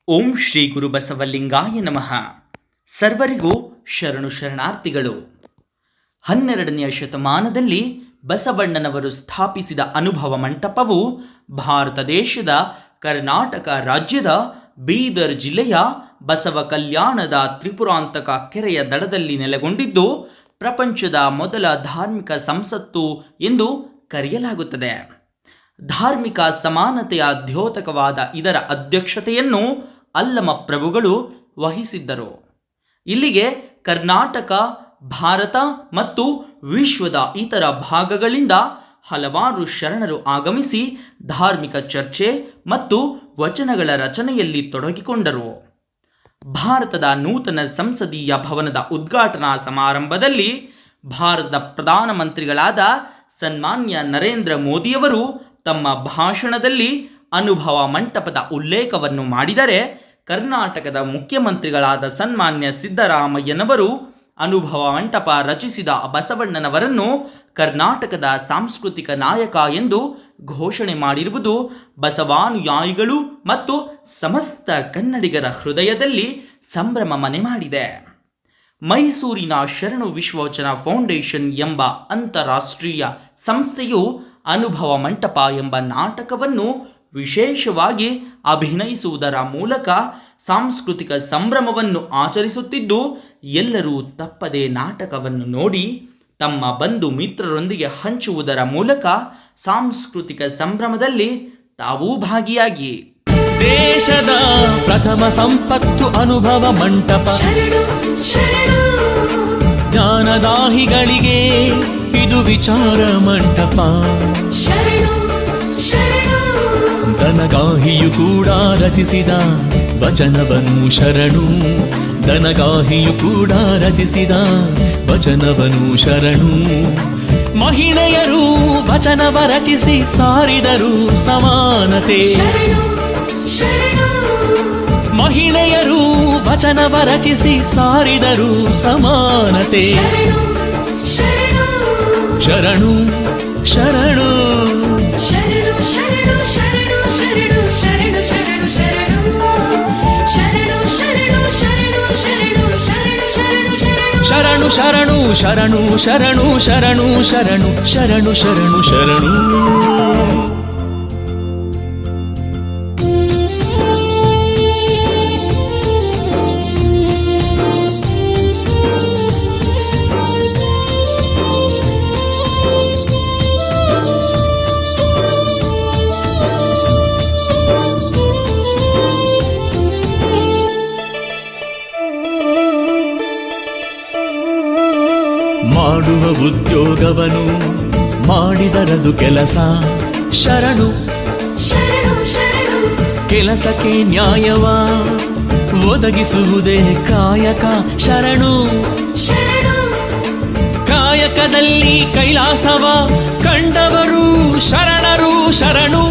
ಓಂ ಶ್ರೀ ಗುರು ಬಸವಲಿಂಗಾಯ ನಮಃ. ಸರ್ವರಿಗೂ ಶರಣು ಶರಣಾರ್ಥಿಗಳು. 12ನೆಯ ಶತಮಾನದಲ್ಲಿ ಬಸವಣ್ಣನವರು ಸ್ಥಾಪಿಸಿದ ಅನುಭವ ಮಂಟಪವು ಭಾರತ ದೇಶದ ಕರ್ನಾಟಕ ರಾಜ್ಯದ ಬೀದರ್ ಜಿಲ್ಲೆಯ ಬಸವ ಕಲ್ಯಾಣದ ತ್ರಿಪುರಾಂತಕ ಕೆರೆಯ ದಡದಲ್ಲಿ ನೆಲೆಗೊಂಡಿದ್ದು ಪ್ರಪಂಚದ ಮೊದಲ ಧಾರ್ಮಿಕ ಸಂಸತ್ತು ಎಂದು ಕರೆಯಲಾಗುತ್ತದೆ. ಧಾರ್ಮಿಕ ಸಮಾನತೆಯ ದ್ಯೋತಕವಾದ ಇದರ ಅಧ್ಯಕ್ಷತೆಯನ್ನು ಅಲ್ಲಮ ಪ್ರಭುಗಳು ವಹಿಸಿದ್ದರು. ಇಲ್ಲಿಗೆ ಕರ್ನಾಟಕ, ಭಾರತ ಮತ್ತು ವಿಶ್ವದ ಇತರ ಭಾಗಗಳಿಂದ ಹಲವಾರು ಶರಣರು ಆಗಮಿಸಿ ಧಾರ್ಮಿಕ ಚರ್ಚೆ ಮತ್ತು ವಚನಗಳ ರಚನೆಯಲ್ಲಿ ತೊಡಗಿಕೊಂಡರು. ಭಾರತದ ನೂತನ ಸಂಸದೀಯ ಭವನದ ಉದ್ಘಾಟನಾ ಸಮಾರಂಭದಲ್ಲಿ ಭಾರತದ ಪ್ರಧಾನಮಂತ್ರಿಗಳಾದ ಸನ್ಮಾನ್ಯ ನರೇಂದ್ರ ಮೋದಿಯವರು ತಮ್ಮ ಭಾಷಣದಲ್ಲಿ ಅನುಭವ ಮಂಟಪದ ಉಲ್ಲೇಖವನ್ನು ಮಾಡಿದರೆ, ಕರ್ನಾಟಕದ ಮುಖ್ಯಮಂತ್ರಿಗಳಾದ ಸನ್ಮಾನ್ಯ ಸಿದ್ದರಾಮಯ್ಯನವರು ಅನುಭವ ಮಂಟಪ ರಚಿಸಿದ ಬಸವಣ್ಣನವರನ್ನು ಕರ್ನಾಟಕದ ಸಾಂಸ್ಕೃತಿಕ ನಾಯಕ ಎಂದು ಘೋಷಣೆ ಮಾಡಿರುವುದು ಬಸವಾನುಯಾಯಿಗಳು ಮತ್ತು ಸಮಸ್ತ ಕನ್ನಡಿಗರ ಹೃದಯದಲ್ಲಿ ಸಂಭ್ರಮ ಮನೆ ಮಾಡಿದೆ. ಮೈಸೂರಿನ ಶರಣು ವಿಶ್ವವಚನ ಫೌಂಡೇಶನ್ ಎಂಬ ಅಂತಾರಾಷ್ಟ್ರೀಯ ಸಂಸ್ಥೆಯು ಅನುಭವ ಮಂಟಪ ಎಂಬ ನಾಟಕವನ್ನು ವಿಶೇಷವಾಗಿ ಅಭಿನಯಿಸುವುದರ ಮೂಲಕ ಸಾಂಸ್ಕೃತಿಕ ಸಂಭ್ರಮವನ್ನು ಆಚರಿಸುತ್ತಿದ್ದು, ಎಲ್ಲರೂ ತಪ್ಪದೆ ನಾಟಕವನ್ನು ನೋಡಿ ತಮ್ಮ ಬಂಧು ಮಿತ್ರರೊಂದಿಗೆ ಹಂಚುವುದರ ಮೂಲಕ ಸಾಂಸ್ಕೃತಿಕ ಸಂಭ್ರಮದಲ್ಲಿ ತಾವೂ ಭಾಗಿಯಾಗಿ. ದೇಶದ ಪ್ರಥಮ ಸಂಪತ್ತು ಅನುಭವ ಮಂಟಪ, ಜ್ಞಾನದಾಹಿಗಳಿಗೆ ಇದು ವಿಚಾರ ಮಂಟಪ. ದನಗಾಹಿಯು ಕೂಡ ರಚಿಸಿದ ವಚನವನ್ನು ಶರಣು, ದನಗಾಹಿಯು ಕೂಡ ರಚಿಸಿದ ವಚನವನ್ನು ಶರಣು. ಮಹಿಳೆಯರು ವಚನವ ರಚಿಸಿ ಸಾರಿದರು ಸಮಾನತೆ, ಮಹಿಳೆಯರು ವಚನವ ರಚಿಸಿ ಸಾರಿದರು ಸಮಾನತೆ. ಶರಣು ಶರಣು ಶರಣು ಶರಣು ಶರಣು ಶರಣು ಶರಣು ಶರಣು ಶರಣು ಶರಣು ಶರಣು. ಮಾಡುವ ಉದ್ಯೋಗವನು ಮಾಡಿದರದು ಕೆಲಸ ಶರಣು, ಕೆಲಸಕ್ಕೆ ನ್ಯಾಯವ ಒದಗಿಸುವುದೇ ಕಾಯಕ ಶರಣು. ಕಾಯಕದಲ್ಲಿ ಕೈಲಾಸವ ಕಂಡವರು ಶರಣರು ಶರಣು.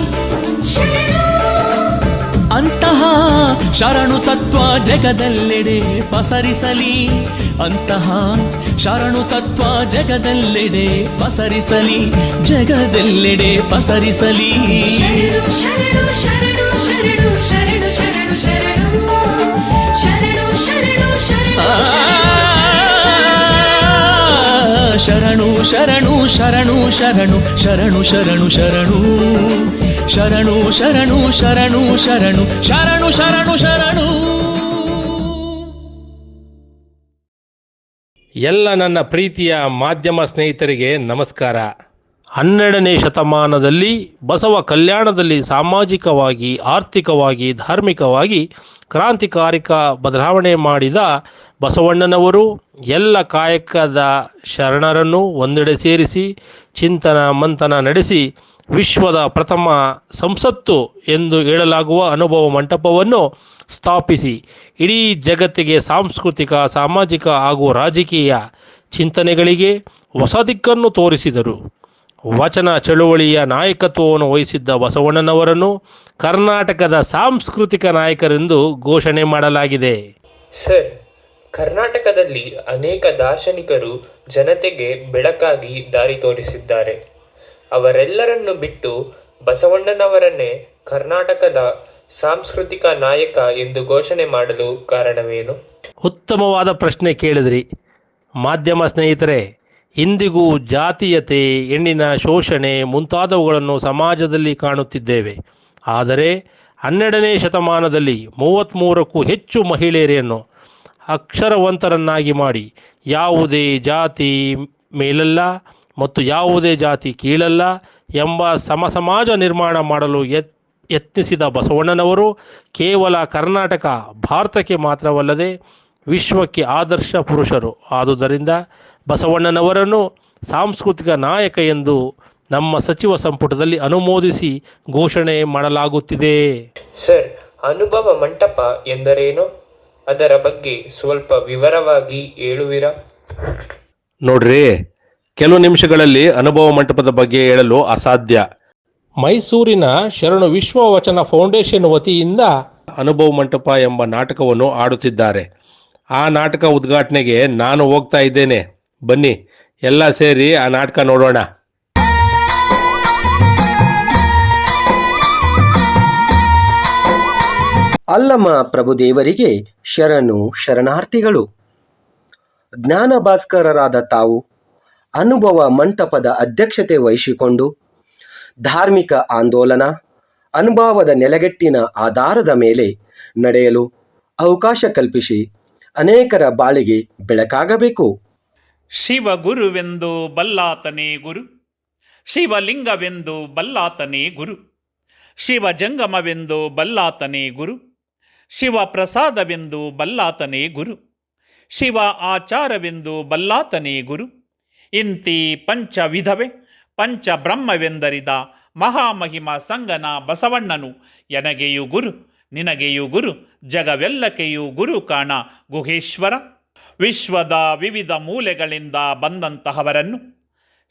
ಅಂತಹ ಶರಣು ತತ್ವ ಜಗದಲ್ಲೆಡೆ ಪಸರಿಸಲಿ, ಅಂತಹ ಶರಣು ತತ್ವ ಜಗದಲ್ಲೆಡೆ ಪಸರಿಸಲಿ, ಜಗದೆಲ್ಲೆಡೆ ಪಸರಿಸಲಿ. ಶರಣು ಶರಣು ಶರಣು ಶರಣು ಶರಣು ಶರಣು ಶರಣು ಶರಣು ಶರಣು ಶರಣು ಶರಣು ಶರಣು ಶರಣು ಶರಣು ಶರಣು. ಎಲ್ಲ ನನ್ನ ಪ್ರೀತಿಯ ಮಾಧ್ಯಮ ಸ್ನೇಹಿತರಿಗೆ ನಮಸ್ಕಾರ. 12ನೇ ಶತಮಾನದಲ್ಲಿ ಬಸವ ಕಲ್ಯಾಣದಲ್ಲಿ ಸಾಮಾಜಿಕವಾಗಿ, ಆರ್ಥಿಕವಾಗಿ, ಧಾರ್ಮಿಕವಾಗಿ ಕ್ರಾಂತಿಕಾರಿಕ ಬದಲಾವಣೆ ಮಾಡಿದ ಬಸವಣ್ಣನವರು ಎಲ್ಲ ಕಾಯಕದ ಶರಣರನ್ನು ಒಂದೆಡೆ ಸೇರಿಸಿ ಚಿಂತನ ಮಂಥನ ನಡೆಸಿ ವಿಶ್ವದ ಪ್ರಥಮ ಸಂಸತ್ತು ಎಂದು ಹೇಳಲಾಗುವ ಅನುಭವ ಮಂಟಪವನ್ನು ಸ್ಥಾಪಿಸಿ ಇಡೀ ಜಗತ್ತಿಗೆ ಸಾಂಸ್ಕೃತಿಕ, ಸಾಮಾಜಿಕ ಹಾಗೂ ರಾಜಕೀಯ ಚಿಂತನೆಗಳಿಗೆ ಹೊಸ ದಿಕ್ಕನ್ನು ತೋರಿಸಿದರು. ವಚನ ಚಳುವಳಿಯ ನಾಯಕತ್ವವನ್ನು ವಹಿಸಿದ್ದ ಬಸವಣ್ಣನವರನ್ನು ಕರ್ನಾಟಕದ ಸಾಂಸ್ಕೃತಿಕ ನಾಯಕರೆಂದು ಘೋಷಣೆ ಮಾಡಲಾಗಿದೆ. ಸರ್, ಕರ್ನಾಟಕದಲ್ಲಿ ಅನೇಕ ದಾರ್ಶನಿಕರು ಜನತೆಗೆ ಬೆಳಕಾಗಿ ದಾರಿ ತೋರಿಸಿದ್ದಾರೆ. ಅವರೆಲ್ಲರನ್ನು ಬಿಟ್ಟು ಬಸವಣ್ಣನವರನ್ನೇ ಕರ್ನಾಟಕದ ಸಾಂಸ್ಕೃತಿಕ ನಾಯಕ ಎಂದು ಘೋಷಣೆ ಮಾಡಲು ಕಾರಣವೇನು? ಉತ್ತಮವಾದ ಪ್ರಶ್ನೆ ಕೇಳಿದ್ರಿ ಮಾಧ್ಯಮ ಸ್ನೇಹಿತರೆ. ಇಂದಿಗೂ ಜಾತೀಯತೆ, ಹೆಣ್ಣಿನ ಶೋಷಣೆ ಮುಂತಾದವುಗಳನ್ನು ಸಮಾಜದಲ್ಲಿ ಕಾಣುತ್ತಿದ್ದೇವೆ. ಆದರೆ 12ನೇ ಶತಮಾನದಲ್ಲಿ 33ಕ್ಕೂ ಹೆಚ್ಚು ಮಹಿಳೆಯರನ್ನು ಅಕ್ಷರವಂತರನ್ನಾಗಿ ಮಾಡಿ ಯಾವುದೇ ಜಾತಿ ಮೇಲಲ್ಲ ಮತ್ತು ಯಾವುದೇ ಜಾತಿ ಕೀಳಲ್ಲ ಎಂಬ ಸಮಾಜ ನಿರ್ಮಾಣ ಮಾಡಲು ಯತ್ನಿಸಿದ ಬಸವಣ್ಣನವರು ಕೇವಲ ಕರ್ನಾಟಕ, ಭಾರತಕ್ಕೆ ಮಾತ್ರವಲ್ಲದೆ ವಿಶ್ವಕ್ಕೆ ಆದರ್ಶ ಪುರುಷರು. ಆದುದರಿಂದ ಬಸವಣ್ಣನವರನ್ನು ಸಾಂಸ್ಕೃತಿಕ ನಾಯಕ ಎಂದು ನಮ್ಮ ಸಚಿವ ಸಂಪುಟದಲ್ಲಿ ಅನುಮೋದಿಸಿ ಘೋಷಣೆ ಮಾಡಲಾಗುತ್ತಿದೆ. ಸರ್, ಅನುಭವ ಮಂಟಪ ಎಂದರೇನು? ಅದರ ಬಗ್ಗೆ ಸ್ವಲ್ಪ ವಿವರವಾಗಿ ಹೇಳುವಿರಾ? ನೋಡ್ರಿ, ಕೆಲವು ನಿಮಿಷಗಳಲ್ಲಿ ಅನುಭವ ಮಂಟಪದ ಬಗ್ಗೆ ಹೇಳಲು ಅಸಾಧ್ಯ. ಮೈಸೂರಿನ ಶರಣು ವಿಶ್ವ ವಚನ ಫೌಂಡೇಶನ್ ವತಿಯಿಂದ ಅನುಭವ ಮಂಟಪ ಎಂಬ ನಾಟಕವನ್ನು ಆಡುತ್ತಿದ್ದಾರೆ. ಆ ನಾಟಕ ಉದ್ಘಾಟನೆಗೆ ನಾನು ಹೋಗ್ತಾ ಇದ್ದೇನೆ. ಬನ್ನಿ ಎಲ್ಲ ಸೇರಿ ಆ ನಾಟಕ ನೋಡೋಣ. ಅಲ್ಲಮ ಪ್ರಭುದೇವರಿಗೆ ಶರಣು ಶರಣಾರ್ಥಿಗಳು. ಜ್ಞಾನ ಭಾಸ್ಕರರಾದ ತಾವು ಅನುಭವ ಮಂಟಪದ ಅಧ್ಯಕ್ಷತೆ ವಹಿಸಿಕೊಂಡು ಧಾರ್ಮಿಕ ಆಂದೋಲನ ಅನುಭವದ ನೆಲೆಗಟ್ಟಿನ ಆಧಾರದ ಮೇಲೆ ನಡೆಯಲು ಅವಕಾಶ ಕಲ್ಪಿಸಿ ಅನೇಕರ ಬಾಳಿಗೆ ಬೆಳಕಾಗಬೇಕು. ಶಿವಗುರುವೆಂದು ಬಲ್ಲಾತನೇ ಗುರು, ಶಿವಲಿಂಗವೆಂದು ಬಲ್ಲಾತನೇ ಗುರು, ಶಿವಜಂಗಮವೆಂದು ಬಲ್ಲಾತನೇ ಗುರು, ಶಿವಪ್ರಸಾದವೆಂದು ಬಲ್ಲಾತನೇ ಗುರು, ಶಿವ ಆಚಾರವೆಂದು ಬಲ್ಲಾತನೇ ಗುರು. ಇಂತಿ ಪಂಚವಿಧವೇ ಪಂಚಬ್ರಹ್ಮವೆಂದರಿದ ಮಹಾಮಹಿಮ ಸಂಗನ ಬಸವಣ್ಣನು ಎನಗೆಯು ಗುರು, ನಿನಗೆಯು ಗುರು, ಜಗವೆಲ್ಲಕೆಯು ಗುರು ಕಾಣ ಗುಹೇಶ್ವರ. ವಿಶ್ವದ ವಿವಿಧ ಮೂಲೆಗಳಿಂದ ಬಂದಂತಹವರನ್ನು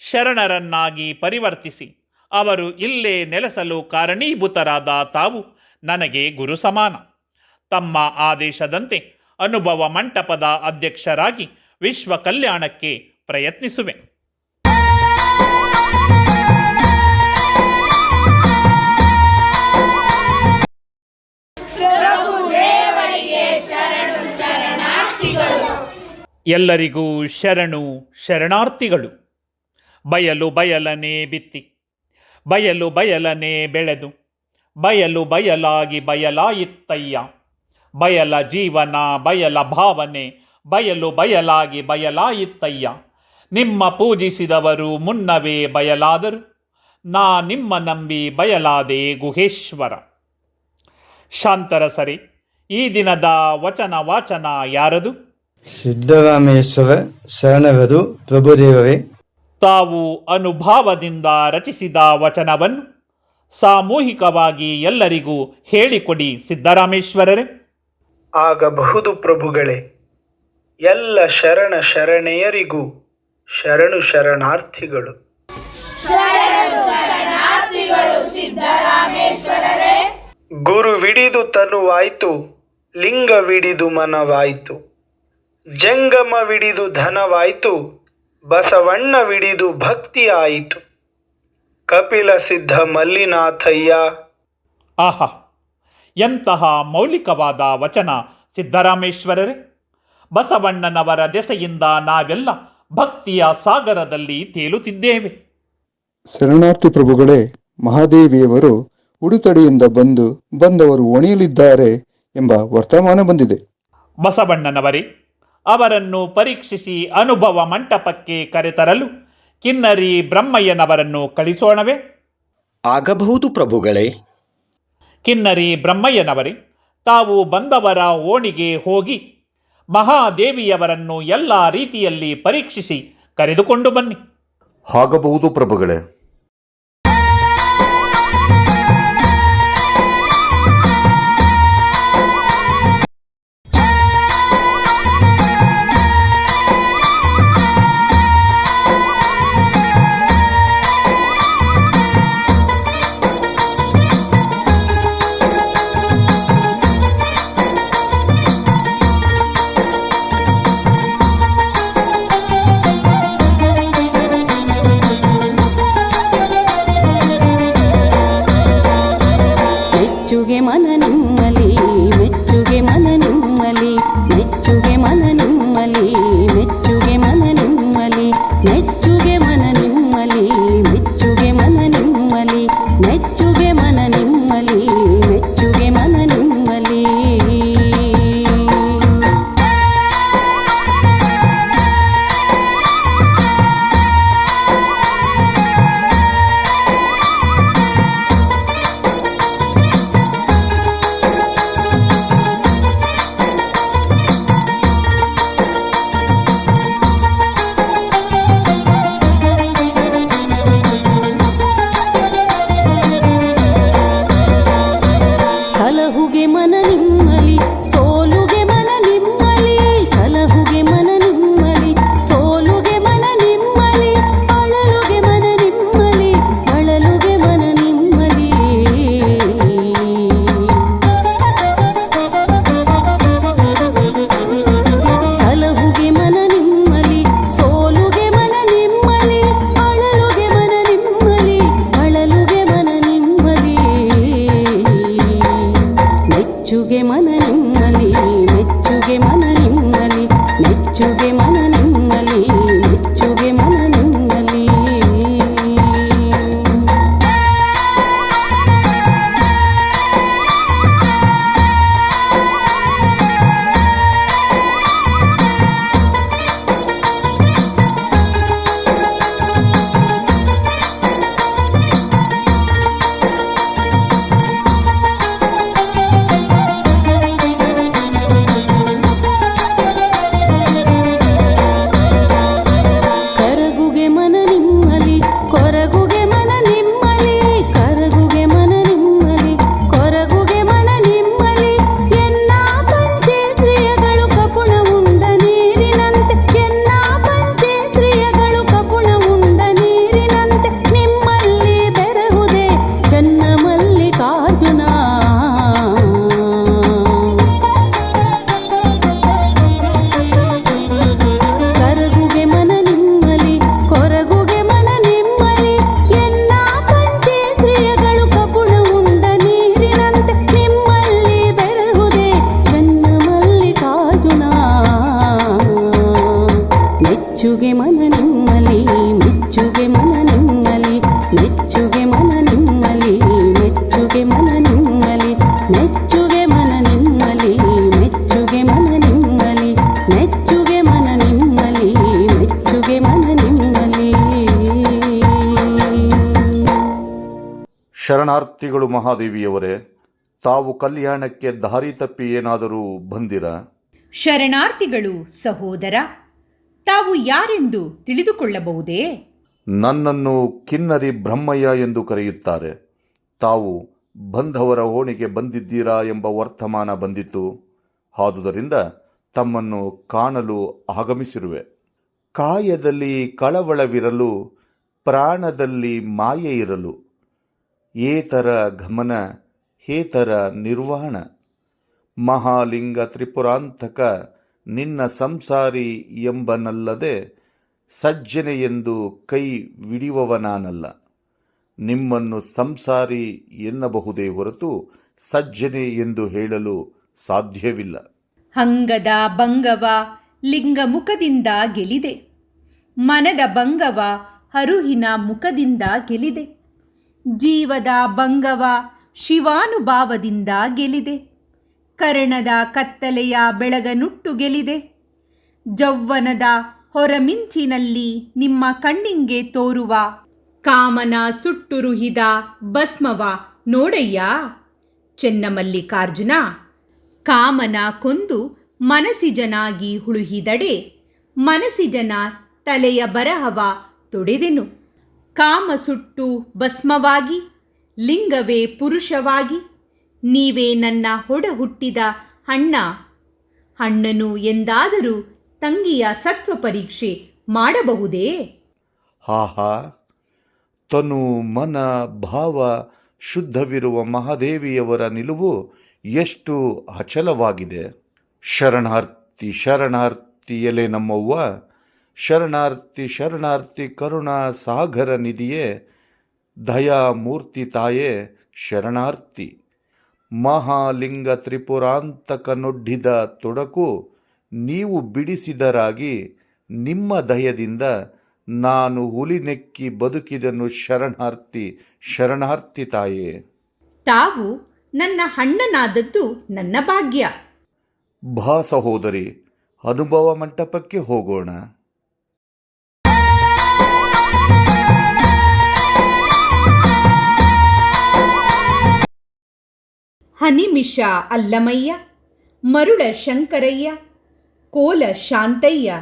ಶರಣರನ್ನಾಗಿ ಪರಿವರ್ತಿಸಿ ಅವರು ಇಲ್ಲೇ ನೆಲೆಸಲು ಕಾರಣೀಭೂತರಾದ ತಾವು ನನಗೆ ಗುರು ಸಮಾನ. ತಮ್ಮ ಆದೇಶದಂತೆ ಅನುಭವ ಮಂಟಪದ ಅಧ್ಯಕ್ಷರಾಗಿ ವಿಶ್ವ ಕಲ್ಯಾಣಕ್ಕೆ ಪ್ರಯತ್ನಿಸುವೆ. ಎಲ್ಲರಿಗೂ ಶರಣು ಶರಣಾರ್ಥಿಗಳು. ಬಯಲು ಬಯಲನೆ ಬಿತ್ತಿ ಬಯಲು ಬಯಲನೆ ಬೆಳೆದು ಬಯಲು ಬಯಲಾಗಿ ಬಯಲಾಯಿತ್ತಯ್ಯ. ಬಯಲ ಜೀವನ ಬಯಲ ಭಾವನೆ ಬಯಲು ಬಯಲಾಗಿ ಬಯಲಾಯಿತ್ತಯ್ಯ. ನಿಮ್ಮ ಪೂಜಿಸಿದವರು ಮುನ್ನವೇ ಬಯಲಾದರು, ನಾ ನಿಮ್ಮ ನಂಬಿ ಬಯಲಾದೆ ಗುಹೇಶ್ವರ. ಶಾಂತರಸರಿ, ಈ ದಿನದ ವಚನ ವಾಚನ ಯಾರದು? ಸಿದ್ದರಾಮೇಶ್ವರ ಶರಣರದು ಪ್ರಭುದೇವರೇ. ತಾವು ಅನುಭಾವದಿಂದ ರಚಿಸಿದ ವಚನವನ್ನು ಸಾಮೂಹಿಕವಾಗಿ ಎಲ್ಲರಿಗೂ ಹೇಳಿಕೊಡಿ ಸಿದ್ದರಾಮೇಶ್ವರರೇ. ಆಗಬಹುದು ಪ್ರಭುಗಳೇ. ಎಲ್ಲ ಶರಣ ಶರಣೆಯರಿಗೂ ಶರಣು ಶರಣಾರ್ಥಿಗಳು. ಗುರುವಿಡಿದು ತನುವಾಯ್ತು, ಲಿಂಗವಿಡಿದು ಮನವಾಯ್ತು, ಜಂಗಮವಿಡಿದು ಧನವಾಯ್ತು, ಬಸವಣ್ಣವಿಡಿದು ಭಕ್ತಿ ಆಯಿತು. ಕಪಿಲ ಸಿದ್ಧ ಮಲ್ಲಿನಾಥಯ್ಯ. ಆಹಾ, ಎಂತಹ ಮೌಲಿಕವಾದ ವಚನ ಸಿದ್ದರಾಮೇಶ್ವರರೇ. ಬಸವಣ್ಣನವರ ದೆಸೆಯಿಂದ ನಾವೆಲ್ಲ ಭಕ್ತಿಯ ಸಾಗರದಲ್ಲಿ ತೇಲುತ್ತಿದ್ದೇವೆ. ಶರಣಾರ್ಥಿ ಪ್ರಭುಗಳೇ, ಮಹಾದೇವಿಯವರು ಉಡುತಡಿಯಿಂದ ಬಂದವರು ಒಣೆಯಲಿದ್ದಾರೆ ಎಂಬ ವರ್ತಮಾನ ಬಂದಿದೆ. ಬಸವಣ್ಣನವರೇ, ಅವರನ್ನು ಪರೀಕ್ಷಿಸಿ ಅನುಭವ ಮಂಟಪಕ್ಕೆ ಕರೆತರಲು ಕಿನ್ನರಿ ಬ್ರಹ್ಮಯ್ಯನವರನ್ನು ಕಳಿಸೋಣವೇ? ಆಗಬಹುದು ಪ್ರಭುಗಳೇ. ಕಿನ್ನರಿ ಬ್ರಹ್ಮಯ್ಯನವರೇ, ತಾವು ಬಂದವರ ಓಣಿಗೆ ಹೋಗಿ ಮಹಾದೇವಿಯವರನ್ನು ಎಲ್ಲ ರೀತಿಯಲ್ಲಿ ಪರೀಕ್ಷಿಸಿ ಕರೆದುಕೊಂಡು ಬನ್ನಿ. ಆಗಬಹುದು ಪ್ರಭುಗಳೇ. ಮನ ನಿಮ್ಮಲಿ ಮೆಚ್ಚುಗೆ ಮನ ನಿಮ್ಮಲಿ ಮೆಚ್ಚುಗೆ ಮನ ನಿಮ್ಮಲಿ ಮೆಚ್ಚುಗೆ ಮನ ನಿಮ್ಮಲಿ. ಕರಗುಗೆ ಮನ ನಿಮ್ಮಲಿ ಕೊರಗುಗೆ ಮನ ನಿಮ್ಮಲಿ ಕರಗುಗೆ ಮನ ನಿಮ್ಮಲಿ ಕೊರಗುಗೆ ಮನ ನಿಮ್ಮಲಿ. ಎನ್ನ ಪಂಚೇಂದ್ರಿಯಗಳು ಕಪುಣ ಉಂಡ ನೀರಿನಂತೆ ಎನ್ನ ಪಂಚೇಂದ್ರಿಯಗಳು ಕಪುಣ ಉಂಡ ನೀರಿನಂತೆ ನಿಮ್ಮಲ್ಲಿ ಬೆರಹುದೆ ಚನ್ನ ಮಲ್ಲಿಕಾರ್ಜುನ. ಕರಗುಗೆ ಮನ ನಿಮ್ಮಲಿ ಕೊರಗುಗೆ ಮನ ನಿಮ್ಮಲಿ ಎನ್ನ ಪಂಚೇಂದ್ರಿಯಗಳು ಕಪುಣ ಉಂಡ ನೀರಿನಂತೆ ನಿಮ್ಮಲ್ಲಿ ಬೆರಹುದೆ ಚನ್ನ ಮಲ್ಲಿಕಾರ್ಜುನ. ಮೆಚ್ಚುಗೆ ಮನ ನಿಮ್ಮಲಿ ಮೆಚ್ಚುಗೆ ಮನ ನಿಮ್ಮಲಿ ಮೆಚ್ಚುಗೆ ಮನ ನಿಮ್ಮಲಿ ಮೆಚ್ಚುಗೆ ಮನ ನಿಮ್ಮಲಿ ಮೆಚ್ಚುಗೆ ಮನ ನಿಮ್ಮಲಿ ಮೆಚ್ಚುಗೆ ಮನ ನಿಮ್ಮಲಿ ಮೆಚ್ಚುಗೆ ಮನ ನಿಮ್ಮಲಿ ಮೆಚ್ಚುಗೆ ಮನ ನಿಮ್ಮಲಿ. ಶರಣಾರ್ಥಿಗಳು ಮಹಾದೇವಿಯವರೇ, ತಾವು ಕಲ್ಯಾಣಕ್ಕೆ ದಾರಿ ತಪ್ಪಿ ಏನಾದರೂ ಬಂದಿರಾ? ಶರಣಾರ್ಥಿಗಳು ಸಹೋದರ, ತಾವು ಯಾರೆಂದು ತಿಳಿದುಕೊಳ್ಳಬಹುದೇ? ನನ್ನನ್ನು ಕಿನ್ನರಿ ಬ್ರಹ್ಮಯ್ಯ ಎಂದು ಕರೆಯುತ್ತಾರೆ. ತಾವು ಬಂಧವರ ಓಣಿಗೆ ಬಂದಿದ್ದೀರಾ ಎಂಬ ವರ್ತಮಾನ ಬಂದಿತ್ತು. ಆದುದರಿಂದ ತಮ್ಮನ್ನು ಕಾಣಲು ಆಗಮಿಸಿರುವೆ. ಕಾಯದಲ್ಲಿ ಕಳವಳವಿರಲು, ಪ್ರಾಣದಲ್ಲಿ ಮಾಯೆ ಇರಲು, ಏತರ ಗಮನ ಹೇತರ ನಿರ್ವಾಣ. ಮಹಾಲಿಂಗ ತ್ರಿಪುರಾಂತಕ ನಿನ್ನ ಸಂಸಾರಿ ಎಂಬನಲ್ಲದೆ ಸಜ್ಜನೆ ಎಂದು ಕೈ ವಿಡಿಯುವವನಾನಲ್ಲ. ನಿಮ್ಮನ್ನು ಸಂಸಾರಿ ಎನ್ನಬಹುದೇ ಹೊರತು ಸಜ್ಜನೆ ಎಂದು ಹೇಳಲು ಸಾಧ್ಯವಿಲ್ಲ. ಹಂಗದ ಬಂಗವ ಲಿಂಗ ಮುಖದಿಂದ ಗೆಲಿದೆ, ಮನದ ಬಂಗವ ಹರುಹಿನ ಮುಖದಿಂದ ಗೆಲಿದೆ, ಜೀವದ ಬಂಗವ ಶಿವಾನುಭಾವದಿಂದ ಗೆಲಿದೆ, ಕರ್ಣದ ಕತ್ತಲೆಯ ಬೆಳಗನುಟ್ಟು ಗೆಲಿದೆ, ಜೌವ್ವನದ ಹೊರಮಿಂಚಿನಲ್ಲಿ ನಿಮ್ಮ ಕಣ್ಣಿಂಗೆ ತೋರುವ ಕಾಮನ ಸುಟ್ಟುರುಹಿದ ಭಸ್ಮವ ನೋಡಯ್ಯ ಚೆನ್ನಮಲ್ಲಿಕಾರ್ಜುನ. ಕಾಮನ ಕೊಂದು ಮನಸಿಜನಾಗಿ ಹುಳುಹಿದಡೆ ಮನಸಿಜನ ತಲೆಯ ಬರಹವ ತೊಡೆದೆನು. ಕಾಮ ಸುಟ್ಟು ಭಸ್ಮವಾಗಿ ಲಿಂಗವೇ ಪುರುಷವಾಗಿ ನೀವೇ ನನ್ನ ಹೊಡ ಹುಟ್ಟಿದ ಅಣ್ಣ. ಅಣ್ಣನು ಎಂದಾದರೂ ತಂಗಿಯ ಸತ್ವ ಪರೀಕ್ಷೆ ಮಾಡಬಹುದೇ? ಆಹಾ, ತನು ಮನ ಭಾವ ಶುದ್ಧವಿರುವ ಮಹಾದೇವಿಯವರ ನಿಲುವು ಎಷ್ಟು ಅಚಲವಾಗಿದೆ. ಶರಣಾರ್ಥಿ ಶರಣಾರ್ಥಿ ಎಲೆ ನಮ್ಮವ್ವ, ಶರಣಾರ್ಥಿ ಶರಣಾರ್ಥಿ ಕರುಣಾ ಸಾಗರ ನಿಧಿಯೇ, ದಯಾಮೂರ್ತಿ ತಾಯೇ ಶರಣಾರ್ಥಿ. ಮಹಾಲಿಂಗ ತ್ರಿಪುರಾಂತಕನೊಡ್ಡಿದ ತೊಡಕು ನೀವು ಬಿಡಿಸಿದರಾಗಿ ನಿಮ್ಮ ದಯದಿಂದ ನಾನು ಹುಲಿನೆಕ್ಕಿ ಬದುಕಿದನು. ಶರಣಾರ್ಥಿ ಶರಣಾರ್ಥಿ ತಾಯೇ. ತಾವು ನನ್ನ ಅಣ್ಣನಾದದ್ದು ನನ್ನ ಭಾಗ್ಯ. ಬಾ ಸಹೋದರಿ, ಅನುಭವ ಮಂಟಪಕ್ಕೆ ಹೋಗೋಣ. ಹನಿಮಿಷ ಅಲ್ಲಮಯ್ಯ, ಮರುಳ ಶಂಕರಯ್ಯ, ಕೋಲ ಶಾಂತಯ್ಯ,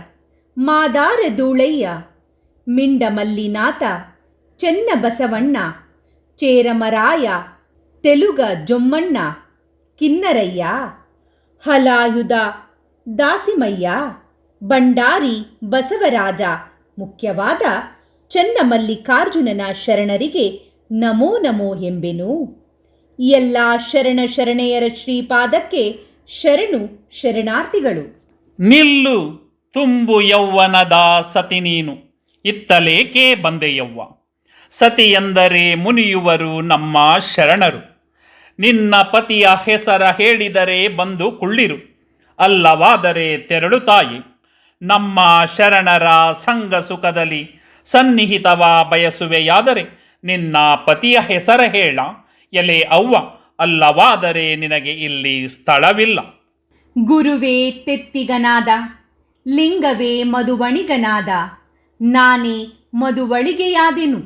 ಮಾದಾರ ಧೂಳಯ್ಯ, ಮಿಂಡಮಲ್ಲಿನಾಥ, ಚೆನ್ನ ಬಸವಣ್ಣ, ಚೇರಮರಾಯ, ತೆಲುಗ ಜೊಮ್ಮಣ್ಣ, ಕಿನ್ನರಯ್ಯ, ಹಲಾಯುಧ ದಾಸಿಮಯ್ಯ, ಬಂಡಾರಿ ಬಸವರಾಜ, ಮುಖ್ಯವಾದ ಚೆನ್ನಮಲ್ಲಿಕಾರ್ಜುನನ ಶರಣರಿಗೆ ನಮೋ ನಮೋ ಎಂಬೆನು. ಎಲ್ಲ ಶರಣ ಶರಣೆಯರ ಶ್ರೀಪಾದಕ್ಕೆ ಶರಣು ಶರಣಾರ್ಥಿಗಳು. ನಿಲ್ಲು ತುಂಬು ಯೌವನದ ಸತಿ ನೀನು, ಇತ್ತಲೇಕೆ ಬಂದೆಯವ್ವ. ಸತಿ ಎಂದರೆ ಮುನಿಯುವರು ನಮ್ಮ ಶರಣರು. ನಿನ್ನ ಪತಿಯ ಹೆಸರ ಹೇಳಿದರೆ ಬಂದು ಕುಳ್ಳಿರು, ಅಲ್ಲವಾದರೆ ತೆರಳು ತಾಯಿ. ನಮ್ಮ ಶರಣರ ಸಂಘ ಸುಖದಲ್ಲಿ ಸನ್ನಿಹಿತವ ಬಯಸುವೆಯಾದರೆ ನಿನ್ನ ಪತಿಯ ಹೆಸರ ಹೇಳ ಎಲೆ ಅವ್ವ, ಅಲ್ಲವಾದರೆ ನಿನಗೆ ಇಲ್ಲಿ ಸ್ಥಳವಿಲ್ಲ. ಗುರುವೇ ತೆತ್ತಿಗನಾದ, ಲಿಂಗವೇ ಮಧುವಣಿಗನಾದ, ನಾನೇ ಮಧುವಳಿಗೆಯಾದೆನು.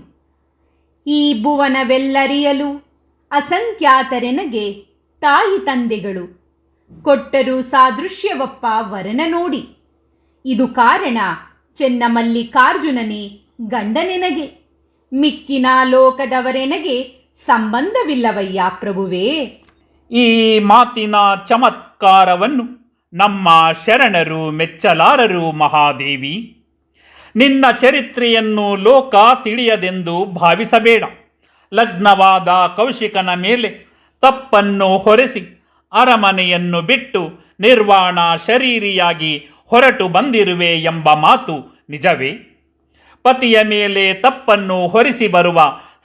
ಈ ಭುವನವೆಲ್ಲರಿಯಲು ಅಸಂಖ್ಯಾತರೆನಗೆ ತಾಯಿ ತಂದೆಗಳು, ಕೊಟ್ಟರು ಸಾದೃಶ್ಯವಪ್ಪ ವರನ ನೋಡಿ. ಇದು ಕಾರಣ ಚೆನ್ನಮಲ್ಲಿಕಾರ್ಜುನನೇ ಗಂಡನೆನಗೆ, ಮಿಕ್ಕಿನ ಲೋಕದವರೆನಗೆ ಸಂಬಂಧವಿಲ್ಲವಯ್ಯ ಪ್ರಭುವೇ. ಈ ಮಾತಿನ ಚಮತ್ಕಾರವನ್ನು ನಮ್ಮ ಶರಣರು ಮೆಚ್ಚಲಾರರು ಮಹಾದೇವಿ. ನಿನ್ನ ಚರಿತ್ರೆಯನ್ನು ಲೋಕ ತಿಳಿಯದೆಂದು ಭಾವಿಸಬೇಡ. ಲಗ್ನವಾದ ಕೌಶಿಕನ ಮೇಲೆ ತಪ್ಪನ್ನು ಹೊರೆಸಿ ಅರಮನೆಯನ್ನು ಬಿಟ್ಟು ನಿರ್ವಾಣ ಶರೀರಿಯಾಗಿ ಹೊರಟು ಬಂದಿರುವೆ ಎಂಬ ಮಾತು ನಿಜವೇ? ಪತಿಯ ಮೇಲೆ ತಪ್ಪನ್ನು ಹೊರಿಸಿ ಬರುವ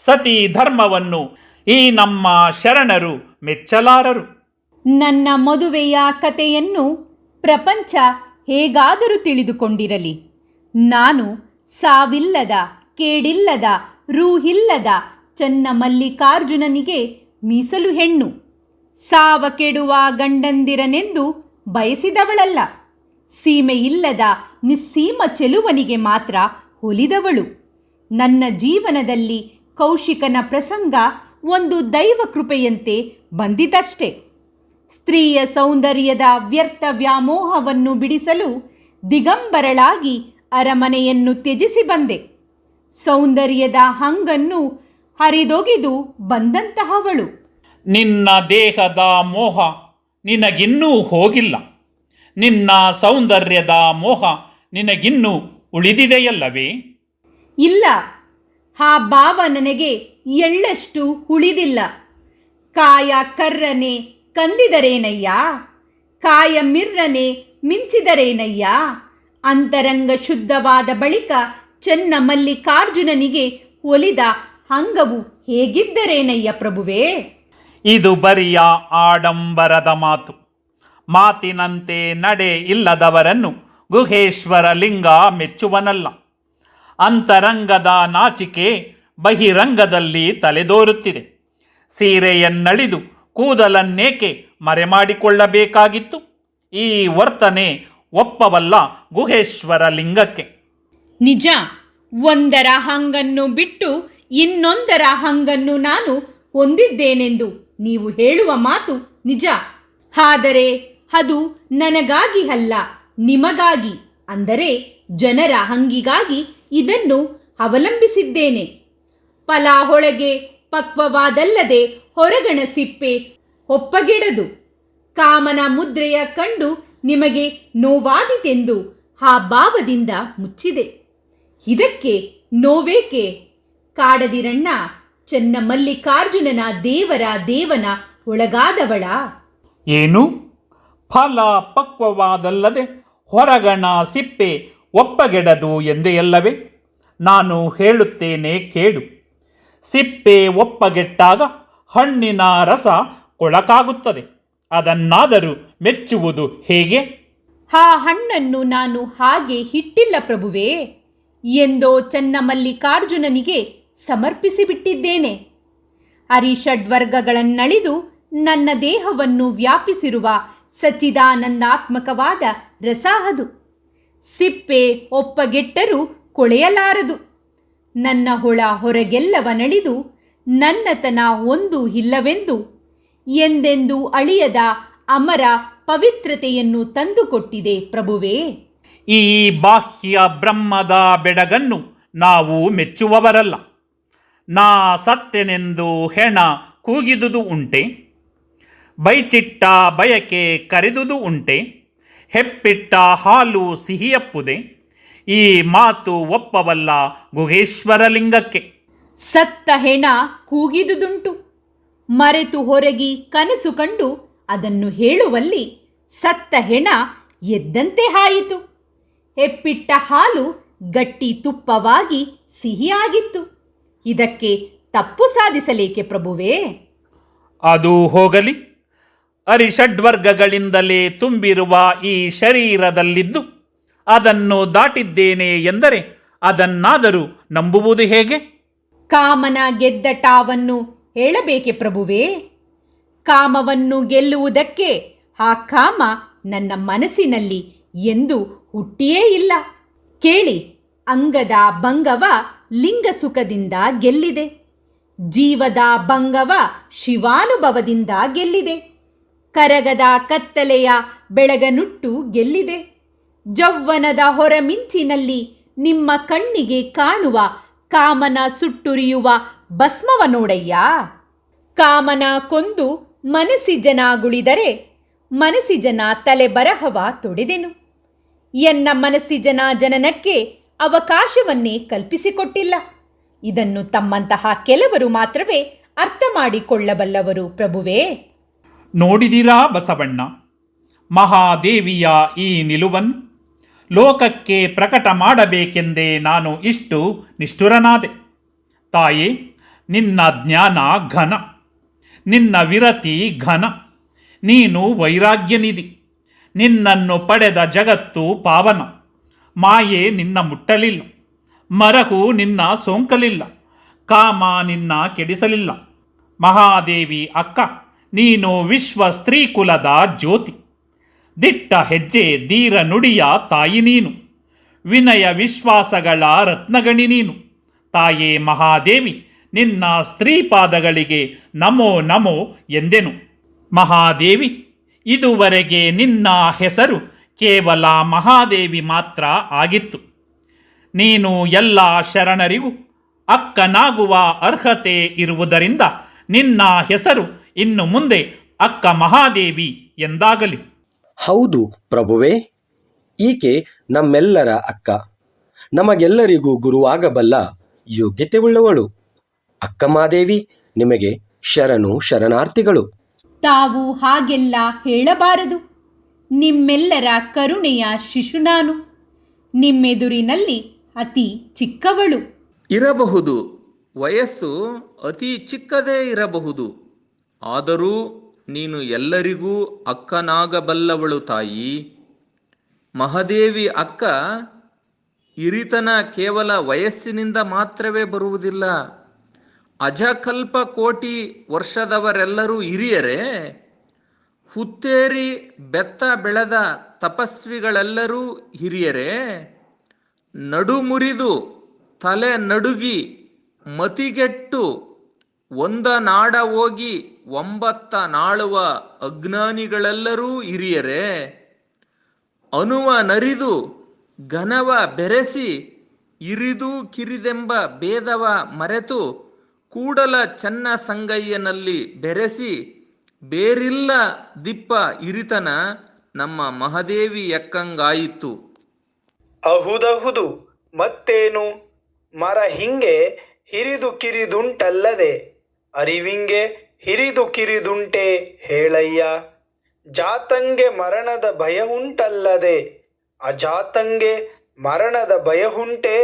ಸತಿ ಧರ್ಮವನ್ನು ಈ ನಮ್ಮ ಶರಣರು ಮೆಚ್ಚಲಾರರು. ನನ್ನ ಮದುವೆಯ ಕಥೆಯನ್ನು ಪ್ರಪಂಚ ಹೇಗಾದರೂ ತಿಳಿದುಕೊಂಡಿರಲಿ, ನಾನು ಸಾವಿಲ್ಲದ, ಕೇಡಿಲ್ಲದ, ರೂಹಿಲ್ಲದ ಚೆನ್ನಮಲ್ಲಿಕಾರ್ಜುನನಿಗೆ ಮೀಸಲು ಹೆಣ್ಣು. ಸಾವ ಕೆಡುವ ಗಂಡಂದಿರನೆಂದು ಬಯಸಿದವಳಲ್ಲ, ಸೀಮೆಯಿಲ್ಲದ ನಿಸ್ಸೀಮ ಚೆಲುವನಿಗೆ ಮಾತ್ರ ಒಲಿದವಳು. ನನ್ನ ಜೀವನದಲ್ಲಿ ಕೌಶಿಕನ ಪ್ರಸಂಗ ಒಂದು ದೈವ ಕೃಪೆಯಂತೆ ಬಂದಿತಷ್ಟೇ. ಸ್ತ್ರೀಯ ಸೌಂದರ್ಯದ ವ್ಯರ್ಥ ವ್ಯಾಮೋಹವನ್ನು ಬಿಡಿಸಲು ದಿಗಂಬರಳಾಗಿ ಅರಮನೆಯನ್ನು ತ್ಯಜಿಸಿ ಬಂದೆ. ಸೌಂದರ್ಯದ ಹಂಗನ್ನು ಹರಿದೊಗೆದು ಬಂದಂತಹವಳು. ನಿನ್ನ ದೇಹದ ಮೋಹ ನಿನಗಿನ್ನೂ ಹೋಗಿಲ್ಲ, ನಿನ್ನ ಸೌಂದರ್ಯದ ಮೋಹ ನಿನಗಿನ್ನೂ ಉಳಿದಿದೆಯಲ್ಲವೇ? ಇಲ್ಲ, ಆ ಭಾವ ನನಗೆ ಎಳ್ಳಷ್ಟು ಉಳಿದಿಲ್ಲ. ಕಾಯ ಕರ್ರನೆ ಕಂದಿದರೇನಯ್ಯ, ಕಾಯ ಮಿರ್ರನೆ ಮಿಂಚಿದರೇನಯ್ಯ. ಅಂತರಂಗ ಶುದ್ಧವಾದ ಬಳಿಕ ಚೆನ್ನಮಲ್ಲಿಕಾರ್ಜುನನಿಗೆ ಒಲಿದ ಅಂಗವು ಹೇಗಿದ್ದರೇನಯ್ಯ ಪ್ರಭುವೇ? ಇದು ಬರಿಯ ಆಡಂಬರದ ಮಾತು. ಮಾತಿನಂತೆ ನಡೆ ಇಲ್ಲದವರನ್ನು ಗುಹೇಶ್ವರ ಲಿಂಗ ಮೆಚ್ಚುವನಲ್ಲ. ಅಂತರಂಗದ ನಾಚಿಕೆ ಬಹಿರಂಗದಲ್ಲಿ ತಲೆದೋರುತ್ತಿದೆ. ಸೀರೆಯನ್ನಳಿದು ಕೂದಲನ್ನೇಕೆ ಮರೆಮಾಡಿಕೊಳ್ಳಬೇಕಾಗಿತ್ತು? ಈ ವರ್ತನೆ ಒಪ್ಪವಲ್ಲ ಗುಹೇಶ್ವರ ಲಿಂಗಕ್ಕೆ. ನಿಜ, ಒಂದರ ಹಂಗನ್ನು ಬಿಟ್ಟು ಇನ್ನೊಂದರ ಹಂಗನ್ನು ನಾನು ಹೊಂದಿದ್ದೇನೆಂದು ನೀವು ಹೇಳುವ ಮಾತು ನಿಜ. ಆದರೆ ಅದು ನನಗಾಗಿ ಅಲ್ಲ, ನಿಮಗಾಗಿ, ಅಂದರೆ ಜನರ ಹಂಗಿಗಾಗಿ ಇದನ್ನು ಅವಲಂಬಿಸಿದ್ದೇನೆ. ಫಲ ಹೊಳಗೆ ಪಕ್ವವಾದಲ್ಲದೆ ಹೊರಗಣ ಸಿಪ್ಪೆ ಒಪ್ಪಗೆಡದು. ಕಾಮನ ಮುದ್ರೆಯ ಕಂಡು ನಿಮಗೆ ನೋವಾದಿತೆಂದು ಆ ಭಾವದಿಂದ ಮುಚ್ಚಿದೆ. ಇದಕ್ಕೆ ನೋವೇಕೆ? ಕಾಡದಿರಣ್ಣ, ಚೆನ್ನಮಲ್ಲಿಕಾರ್ಜುನನ ದೇವರ ದೇವನ ಒಳಗಾದವಳ. ಏನು? ಫಲ ಪಕ್ವವಾದಲ್ಲದೆ ಹೊರಗಣ ಸಿಪ್ಪೆ ಒಪ್ಪಗೆಡದು ಎಂದೆಯಲ್ಲವೇ? ನಾನು ಹೇಳುತ್ತೇನೆ ಕೇಳು. ಸಿಪ್ಪೆ ಒಪ್ಪಗೆಟ್ಟಾಗ ಹಣ್ಣಿನ ರಸ ಕೊಳಕಾಗುತ್ತದೆ. ಅದನ್ನಾದರೂ ಮೆಚ್ಚುವುದು ಹೇಗೆ? ಆ ಹಣ್ಣನ್ನು ನಾನು ಹಾಗೆ ಇಟ್ಟಿಲ್ಲ ಪ್ರಭುವೇ, ಎಂದೋ ಚೆನ್ನಮಲ್ಲಿಕಾರ್ಜುನನಿಗೆ ಸಮರ್ಪಿಸಿಬಿಟ್ಟಿದ್ದೇನೆ. ಅರಿಷಡ್ವರ್ಗಗಳನ್ನಳಿದು ನನ್ನ ದೇಹವನ್ನು ವ್ಯಾಪಿಸಿರುವ ಸಚ್ಚಿದಾನಂದಾತ್ಮಕವಾದ ರಸ ಅದು. ಸಿಪ್ಪೆ ಒಪ್ಪಗೆಟ್ಟರೂ ಕೊಳೆಯಲಾರದು. ನನ್ನ ಹೊಳ ಹೊರಗೆಲ್ಲವನಳಿದು ನನ್ನತನ ಒಂದು ಇಲ್ಲವೆಂದು ಎಂದೆಂದೂ ಅಳಿಯದ ಅಮರ ಪವಿತ್ರತೆಯನ್ನು ತಂದುಕೊಟ್ಟಿದೆ ಪ್ರಭುವೇ. ಈ ಬಾಹ್ಯ ಬ್ರಹ್ಮದ ಬೆಡಗನ್ನು ನಾವು ಮೆಚ್ಚುವವರಲ್ಲ. ನಾ ಸತ್ಯನೆಂದು ಹೆಣ ಕೂಗಿದುದು ಉಂಟೆ? ಬೈಚಿಟ್ಟ ಬಯಕೆ ಕರೆದುದು ಉಂಟೆ? ಹೆಪ್ಪಿಟ್ಟ ಹಾಲು ಸಿಹಿಯಪ್ಪುದೆ? ಈ ಮಾತು ಒಪ್ಪವಲ್ಲ ಗುಹೇಶ್ವರ ಲಿಂಗಕ್ಕೆ. ಸತ್ತ ಹೆಣ ಕೂಗಿದುದುಂಟು. ಮರೆತು ಹೊರಗಿ ಕನಸು ಕಂಡು ಅದನ್ನು ಹೇಳುವಲ್ಲಿ ಸತ್ತ ಹೆಣ ಎದ್ದಂತೆ ಆಯಿತು. ಹೆಪ್ಪಿಟ್ಟ ಹಾಲು ಗಟ್ಟಿ ತುಪ್ಪವಾಗಿ ಸಿಹಿಯಾಗಿತ್ತು. ಇದಕ್ಕೆ ತಪ್ಪು ಸಾಧಿಸಲೇಕೆ ಪ್ರಭುವೇ? ಅದು ಹೋಗಲಿ. ಅರಿಷಡ್ವರ್ಗಗಳಿಂದಲೇ ತುಂಬಿರುವ ಈ ಶರೀರದಲ್ಲಿದ್ದು ಅದನ್ನು ದಾಟಿದ್ದೇನೆ ಎಂದರೆ ಅದನ್ನಾದರೂ ನಂಬುವುದು ಹೇಗೆ? ಕಾಮನ ಗೆದ್ದ ಟಾವನ್ನು ಹೇಳಬೇಕೆ ಪ್ರಭುವೇ? ಕಾಮವನ್ನು ಗೆಲ್ಲುವುದಕ್ಕೆ ಆ ಕಾಮ ನನ್ನ ಮನಸ್ಸಿನಲ್ಲಿ ಎಂದು ಹುಟ್ಟಿಯೇ ಇಲ್ಲ. ಕೇಳಿ, ಅಂಗದ ಭಂಗವ ಲಿಂಗ ಸುಖದಿಂದ ಗೆಲ್ಲಿದೆ, ಜೀವದ ಭಂಗವ ಶಿವಾನುಭವದಿಂದ ಗೆಲ್ಲಿದೆ, ಕರಗದ ಕತ್ತಲೆಯ ಬೆಳಗನುಟ್ಟು ಗೆಲ್ಲಿದೆ, ಜೌವ್ವನದ ಹೊರಮಿಂಚಿನಲ್ಲಿ ನಿಮ್ಮ ಕಣ್ಣಿಗೆ ಕಾಣುವ ಕಾಮನ ಸುಟ್ಟುರಿಯುವ ಭಸ್ಮವ ನೋಡಯ್ಯ. ಕಾಮನ ಕೊಂದು ಮನಸ್ಸಿಜನಾಗುಳಿದರೆ ಮನಸ್ಸಿಜನ ತಲೆ ಬರಹವ ತೊಡೆದೆನು. ಎನ್ನ ಮನಸ್ಸಿಜನ ಜನನಕ್ಕೆ ಅವಕಾಶವನ್ನೇ ಕಲ್ಪಿಸಿಕೊಟ್ಟಿಲ್ಲ. ಇದನ್ನು ತಮ್ಮಂತಹ ಕೆಲವರು ಮಾತ್ರವೇ ಅರ್ಥ ಮಾಡಿಕೊಳ್ಳಬಲ್ಲವರು ಪ್ರಭುವೇ. ನೋಡಿದಿರಾ ಬಸವಣ್ಣ, ಮಹಾದೇವಿಯ ಈ ನಿಲುವನ್ನು ಲೋಕಕ್ಕೆ ಪ್ರಕಟ ಮಾಡಬೇಕೆಂದೇ ನಾನು ಇಷ್ಟು ನಿಷ್ಠುರನಾದೆ. ತಾಯೇ, ನಿನ್ನ ಜ್ಞಾನ ಘನ, ನಿನ್ನ ವಿರತಿ ಘನ, ನೀನು ವೈರಾಗ್ಯನಿಧಿ. ನಿನ್ನನ್ನು ಪಡೆದ ಜಗತ್ತು ಪಾವನ. ಮಾಯೆ ನಿನ್ನ ಮುಟ್ಟಲಿಲ್ಲ, ಮರಹು ನಿನ್ನ ಸೋಂಕಲಿಲ್ಲ, ಕಾಮ ನಿನ್ನ ಕೆಡಿಸಲಿಲ್ಲ. ಮಹಾದೇವಿ ಅಕ್ಕ, ನೀನು ವಿಶ್ವ ಸ್ತ್ರೀಕುಲದ ಜ್ಯೋತಿ. ದಿಟ್ಟ ಹೆಜ್ಜೆ ಧೀರ ನುಡಿಯ ತಾಯಿ ನೀನು, ವಿನಯ ವಿಶ್ವಾಸಗಳ ರತ್ನಗಣಿ ನೀನು. ತಾಯೇ ಮಹಾದೇವಿ, ನಿನ್ನ ಸ್ತ್ರೀಪಾದಗಳಿಗೆ ನಮೋ ನಮೋ ಎಂದೆನು. ಮಹಾದೇವಿ, ಇದುವರೆಗೆ ನಿನ್ನ ಹೆಸರು ಕೇವಲ ಮಹಾದೇವಿ ಮಾತ್ರ ಆಗಿತ್ತು. ನೀನು ಎಲ್ಲ ಶರಣರಿಗೂ ಅಕ್ಕನಾಗುವ ಅರ್ಹತೆ ಇರುವುದರಿಂದ ನಿನ್ನ ಹೆಸರು ಇನ್ನು ಮುಂದೆ ಅಕ್ಕ ಮಹಾದೇವಿ ಎಂದಾಗಲಿ. ಹೌದು ಪ್ರಭುವೇ, ಈಕೆ ನಮ್ಮೆಲ್ಲರ ಅಕ್ಕ, ನಮಗೆಲ್ಲರಿಗೂ ಗುರುವಾಗಬಲ್ಲ ಯೋಗ್ಯತೆ ಉಳ್ಳವಳು. ಅಕ್ಕ ಮಾದೇವಿ, ನಿಮಗೆ ಶರಣು ಶರಣಾರ್ಥಿಗಳು. ತಾವು ಹಾಗೆಲ್ಲ ಹೇಳಬಾರದು. ನಿಮ್ಮೆಲ್ಲರ ಕರುಣೆಯ ಶಿಶು ನಾನು. ನಿಮ್ಮೆದುರಿನಲ್ಲಿ ಅತಿ ಚಿಕ್ಕವಳು. ಇರಬಹುದು, ವಯಸ್ಸು ಅತಿ ಚಿಕ್ಕದೇ ಇರಬಹುದು. ಆದರೂ ನೀನು ಎಲ್ಲರಿಗೂ ಅಕ್ಕನಾಗಬಲ್ಲವಳು ತಾಯಿ. ಮಹಾದೇವಿ ಅಕ್ಕ, ಹಿರಿತನ ಕೇವಲ ವಯಸ್ಸಿನಿಂದ ಮಾತ್ರವೇ ಬರುವುದಿಲ್ಲ. ಅಜಕಲ್ಪ ಕೋಟಿ ವರ್ಷದವರೆಲ್ಲರೂ ಹಿರಿಯರೇ. ಹುತ್ತೇರಿ ಬೆತ್ತ ಬೆಳೆದ ತಪಸ್ವಿಗಳೆಲ್ಲರೂ ಹಿರಿಯರೇ. ನಡುಮುರಿದು ತಲೆ ನಡುಗಿ ಮತಿಗೆಟ್ಟು ಒಂದ ನಾಡ ಹೋಗಿ 9 ನಾಳುವ ಅಜ್ಞಾನಿಗಳೆಲ್ಲರೂ ಹಿರಿಯರೇ. ಅನುವ ನರಿದು ಘನವ ಬೆರೆಸಿ ಇರಿದು ಕಿರಿದೆಂಬ ಭೇದವ ಮರೆತು ಕೂಡಲ ಚನ್ನ ಸಂಗಯ್ಯನಲ್ಲಿ ಬೆರೆಸಿ ಬೇರಿಲ್ಲ ದಿಪ್ಪ ಹಿರಿತನ ನಮ್ಮ ಮಹಾದೇವಿ ಎಕ್ಕಂಗಾಯಿತು. ಅಹುದಹುದು, ಮತ್ತೇನು? ಮರ ಹಿಂಗೆ ಹಿರಿದು ಕಿರಿದುಂಟಲ್ಲದೆ ಅರಿವಿಂಗೆ ಹಿರಿದು ಕಿರಿದುಂಟೆ ಹೇಳಯ್ಯ. ಜಾತಂಗೆ ಮರಣದ ಭಯ ಉಂಟಲ್ಲದೆ ಅಜಾತಂಗೆ ಮರಣದ ಭಯ ಉಂಟೆ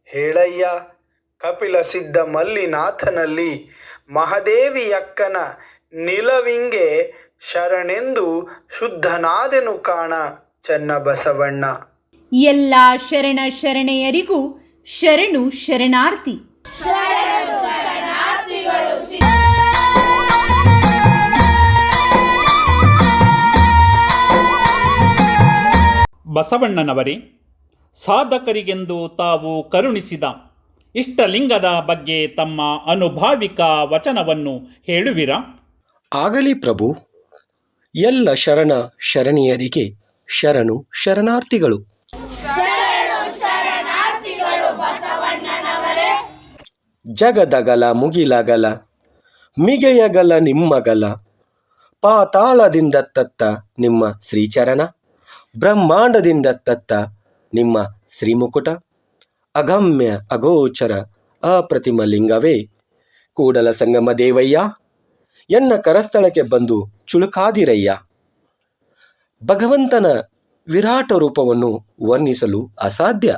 ಹೇಳಯ್ಯ. ಕಪಿಲ ಸಿದ್ಧ ಮಲ್ಲಿನಾಥನಲ್ಲಿ ಮಹಾದೇವಿಯಕ್ಕನ ನಿಲವಿಂಗೆ ಶರಣೆಂದು ಶುದ್ಧನಾದೆನು ಕಾಣ ಚನ್ನ ಬಸವಣ್ಣ. ಎಲ್ಲ ಶರಣ ಶರಣೆಯರಿಗೂ ಶರಣು ಶರಣಾರ್ಥಿ. ಬಸವಣ್ಣನವರೇ, ಸಾಧಕರಿಗೆಂದು ತಾವು ಕರುಣಿಸಿದ ಇಷ್ಟಲಿಂಗದ ಬಗ್ಗೆ ತಮ್ಮ ಅನುಭಾವಿಕ ವಚನವನ್ನು ಹೇಳುವಿರಾ? ಆಗಲಿ ಪ್ರಭು. ಎಲ್ಲ ಶರಣ ಶರಣೀಯರಿಗೆ ಶರಣು ಶರಣಾರ್ಥಿಗಳು. ಜಗದಗಲ ಮುಗಿಲಗಲ ಮಿಗೆಯಗಲ ನಿಮ್ಮಗಲ, ಪಾತಾಳದಿಂದ ತತ್ತ ನಿಮ್ಮ ಶ್ರೀಚರಣ, ಬ್ರಹ್ಮಾಂಡದಿಂದ ತತ್ತ ನಿಮ್ಮ ಶ್ರೀಮುಕುಟ, ಅಗಮ್ಯ ಅಗೋಚರ ಅಪ್ರತಿಮ ಲಿಂಗವೇ ಕೂಡಲ ಸಂಗಮ ದೇವಯ್ಯ, ಎನ್ನ ಕರಸ್ಥಳಕ್ಕೆ ಬಂದು ಚುಳುಕಾದಿರಯ್ಯ. ಭಗವಂತನ ವಿರಾಟ ರೂಪವನ್ನು ವರ್ಣಿಸಲು ಅಸಾಧ್ಯ.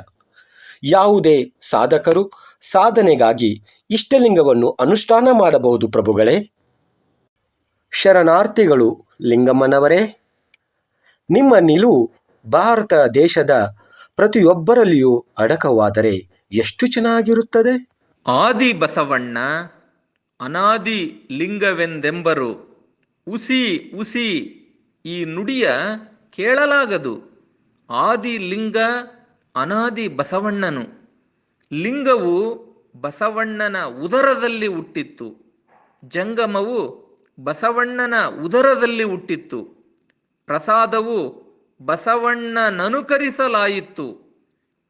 ಯಾವುದೇ ಸಾಧಕರು ಸಾಧನೆಗಾಗಿ ಇಷ್ಟಲಿಂಗವನ್ನು ಅನುಷ್ಠಾನ ಮಾಡಬಹುದು ಪ್ರಭುಗಳೇ. ಶರಣಾರ್ಥಿಗಳು ಲಿಂಗಮ್ಮನವರೇ. ನಿಮ್ಮ ನಿಲುವು ಭಾರತ ದೇಶದ ಪ್ರತಿಯೊಬ್ಬರಲ್ಲಿಯೂ ಅಡಕವಾದರೆ ಎಷ್ಟು ಚೆನ್ನಾಗಿರುತ್ತದೆ. ಆದಿ ಬಸವಣ್ಣ ಅನಾದಿ ಲಿಂಗವೆಂದೆಂಬರು. ಉಸಿ ಉಸಿ ಈ ನುಡಿಯ ಕೇಳಲಾಗದು. ಆದಿ ಲಿಂಗ ಅನಾದಿ ಬಸವಣ್ಣನು. ಲಿಂಗವು ಬಸವಣ್ಣನ ಉದರದಲ್ಲಿ ಹುಟ್ಟಿತ್ತು, ಜಂಗಮವು ಬಸವಣ್ಣನ ಉದರದಲ್ಲಿ ಹುಟ್ಟಿತ್ತು, ಪ್ರಸಾದವು ಬಸವಣ್ಣನನುಕರಿಸಲಾಯಿತು.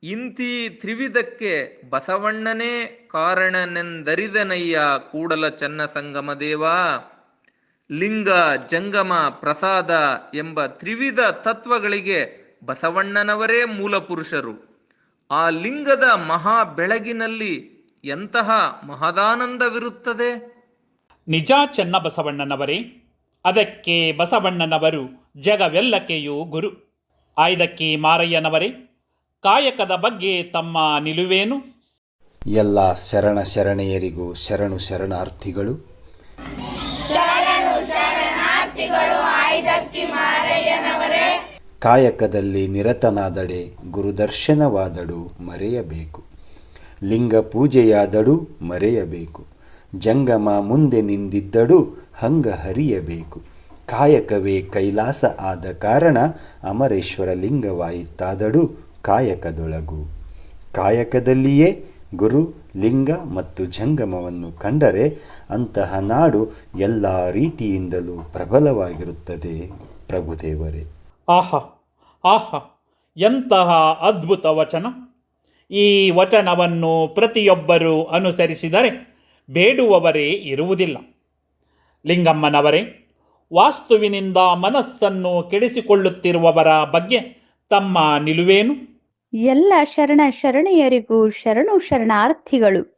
ಇಂತಿ ತ್ರಿವಿಧಕ್ಕೆ ಬಸವಣ್ಣನೇ ಕಾರಣನೆಂದರಿದನಯ್ಯ ಕೂಡಲ ಚನ್ನ ಸಂಗಮದೇವ. ಲಿಂಗ, ಜಂಗಮ, ಪ್ರಸಾದ ಎಂಬ ತ್ರಿವಿಧ ತತ್ವಗಳಿಗೆ ಬಸವಣ್ಣನವರೇ ಮೂಲ ಪುರುಷರು. ಆ ಲಿಂಗದ ಮಹಾ ಬೆಳಗಿನಲ್ಲಿ ಎಂತಹ ಮಹದಾನಂದವಿರುತ್ತದೆ. ನಿಜ ಚೆನ್ನಬಸವಣ್ಣನವರೇ. ಅದಕ್ಕೆ ಬಸವಣ್ಣನವರು ಜಗವೆಲ್ಲಕ್ಕೆಯೂ ಗುರು. ಆಯ್ದಕ್ಕಿ ಮಾರಯ್ಯನವರೇ, ಕಾಯಕದ ಬಗ್ಗೆ ತಮ್ಮ ನಿಲುವೇನು? ಎಲ್ಲ ಶರಣ ಶರಣೆಯರಿಗೂ ಶರಣು ಶರಣಾರ್ಥಿಗಳು. ಕಾಯಕದಲ್ಲಿ ನಿರತನಾದಡೆ ಗುರುದರ್ಶನವಾದಡು ಮರೆಯಬೇಕು. ಲಿಂಗ ಪೂಜೆಯಾದಡು ಮರೆಯಬೇಕು. ಜಂಗಮ ಮುಂದೆ ನಿಂದಿದ್ದಡು ಹಂಗ ಹರಿಯಬೇಕು. ಕಾಯಕವೇ ಕೈಲಾಸ ಆದ ಕಾರಣ ಅಮರೇಶ್ವರ ಲಿಂಗವಾಯಿತಾದಡು ಕಾಯಕದೊಳಗು. ಕಾಯಕದಲ್ಲಿಯೇ ಗುರು, ಲಿಂಗ ಮತ್ತು ಜಂಗಮವನ್ನು ಕಂಡರೆ ಅಂತಹ ನಾಡು ಎಲ್ಲ ರೀತಿಯಿಂದಲೂ ಪ್ರಬಲವಾಗಿರುತ್ತದೆ. ಪ್ರಭುದೇವರೇ. ಆಹಾ ಆಹಾ, ಎಂತಹ ಅದ್ಭುತ ವಚನ! ಈ ವಚನವನ್ನು ಪ್ರತಿಯೊಬ್ಬರೂ ಅನುಸರಿಸಿದರೆ ಬೇಡುವವರೇ ಇರುವುದಿಲ್ಲ. ಲಿಂಗಮ್ಮನವರೇ, ವಾಸ್ತುವಿನಿಂದ ಮನಸ್ಸನ್ನು ಕೆಡಿಸಿಕೊಳ್ಳುತ್ತಿರುವವರ ಬಗ್ಗೆ ತಮ್ಮ ನಿಲುವೇನು? ಎಲ್ಲ ಶರಣ ಶರಣೆಯರಿಗೂ ಶರಣು ಶರಣಾರ್ಥಿಗಳು.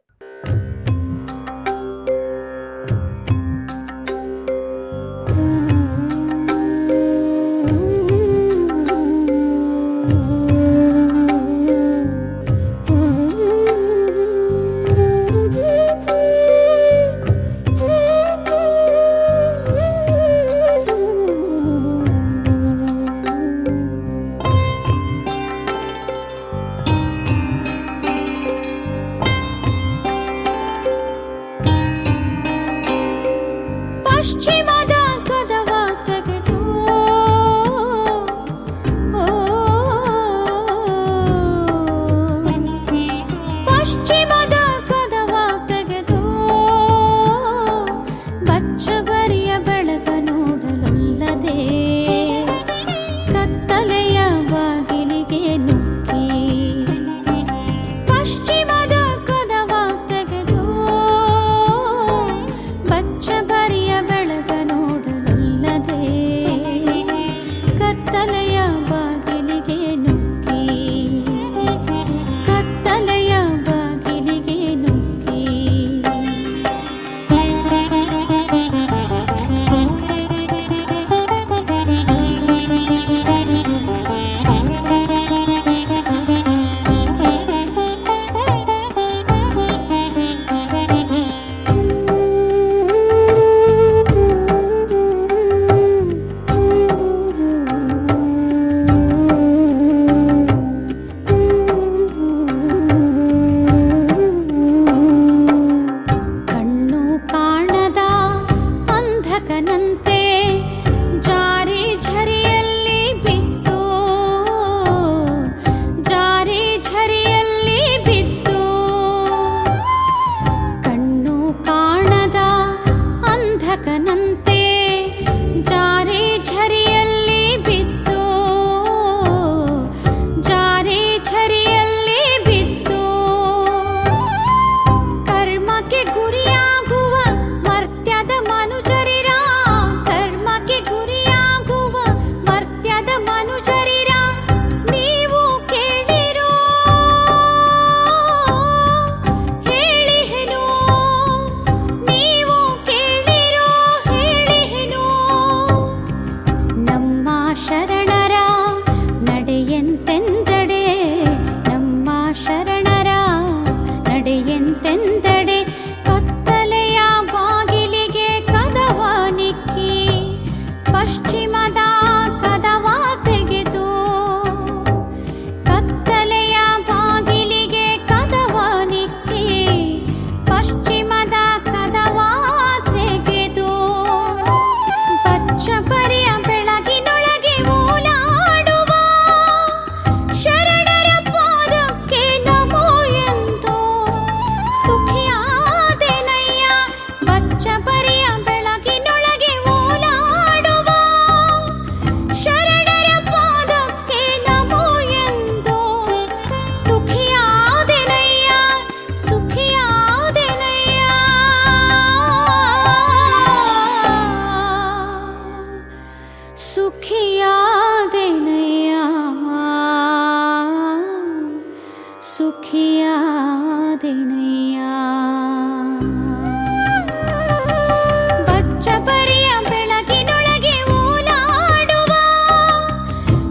ಬಚ್ಚಪರಿಯ ಬೆಳಗಿನೊಳಗೆ ಓಲಾಡುವ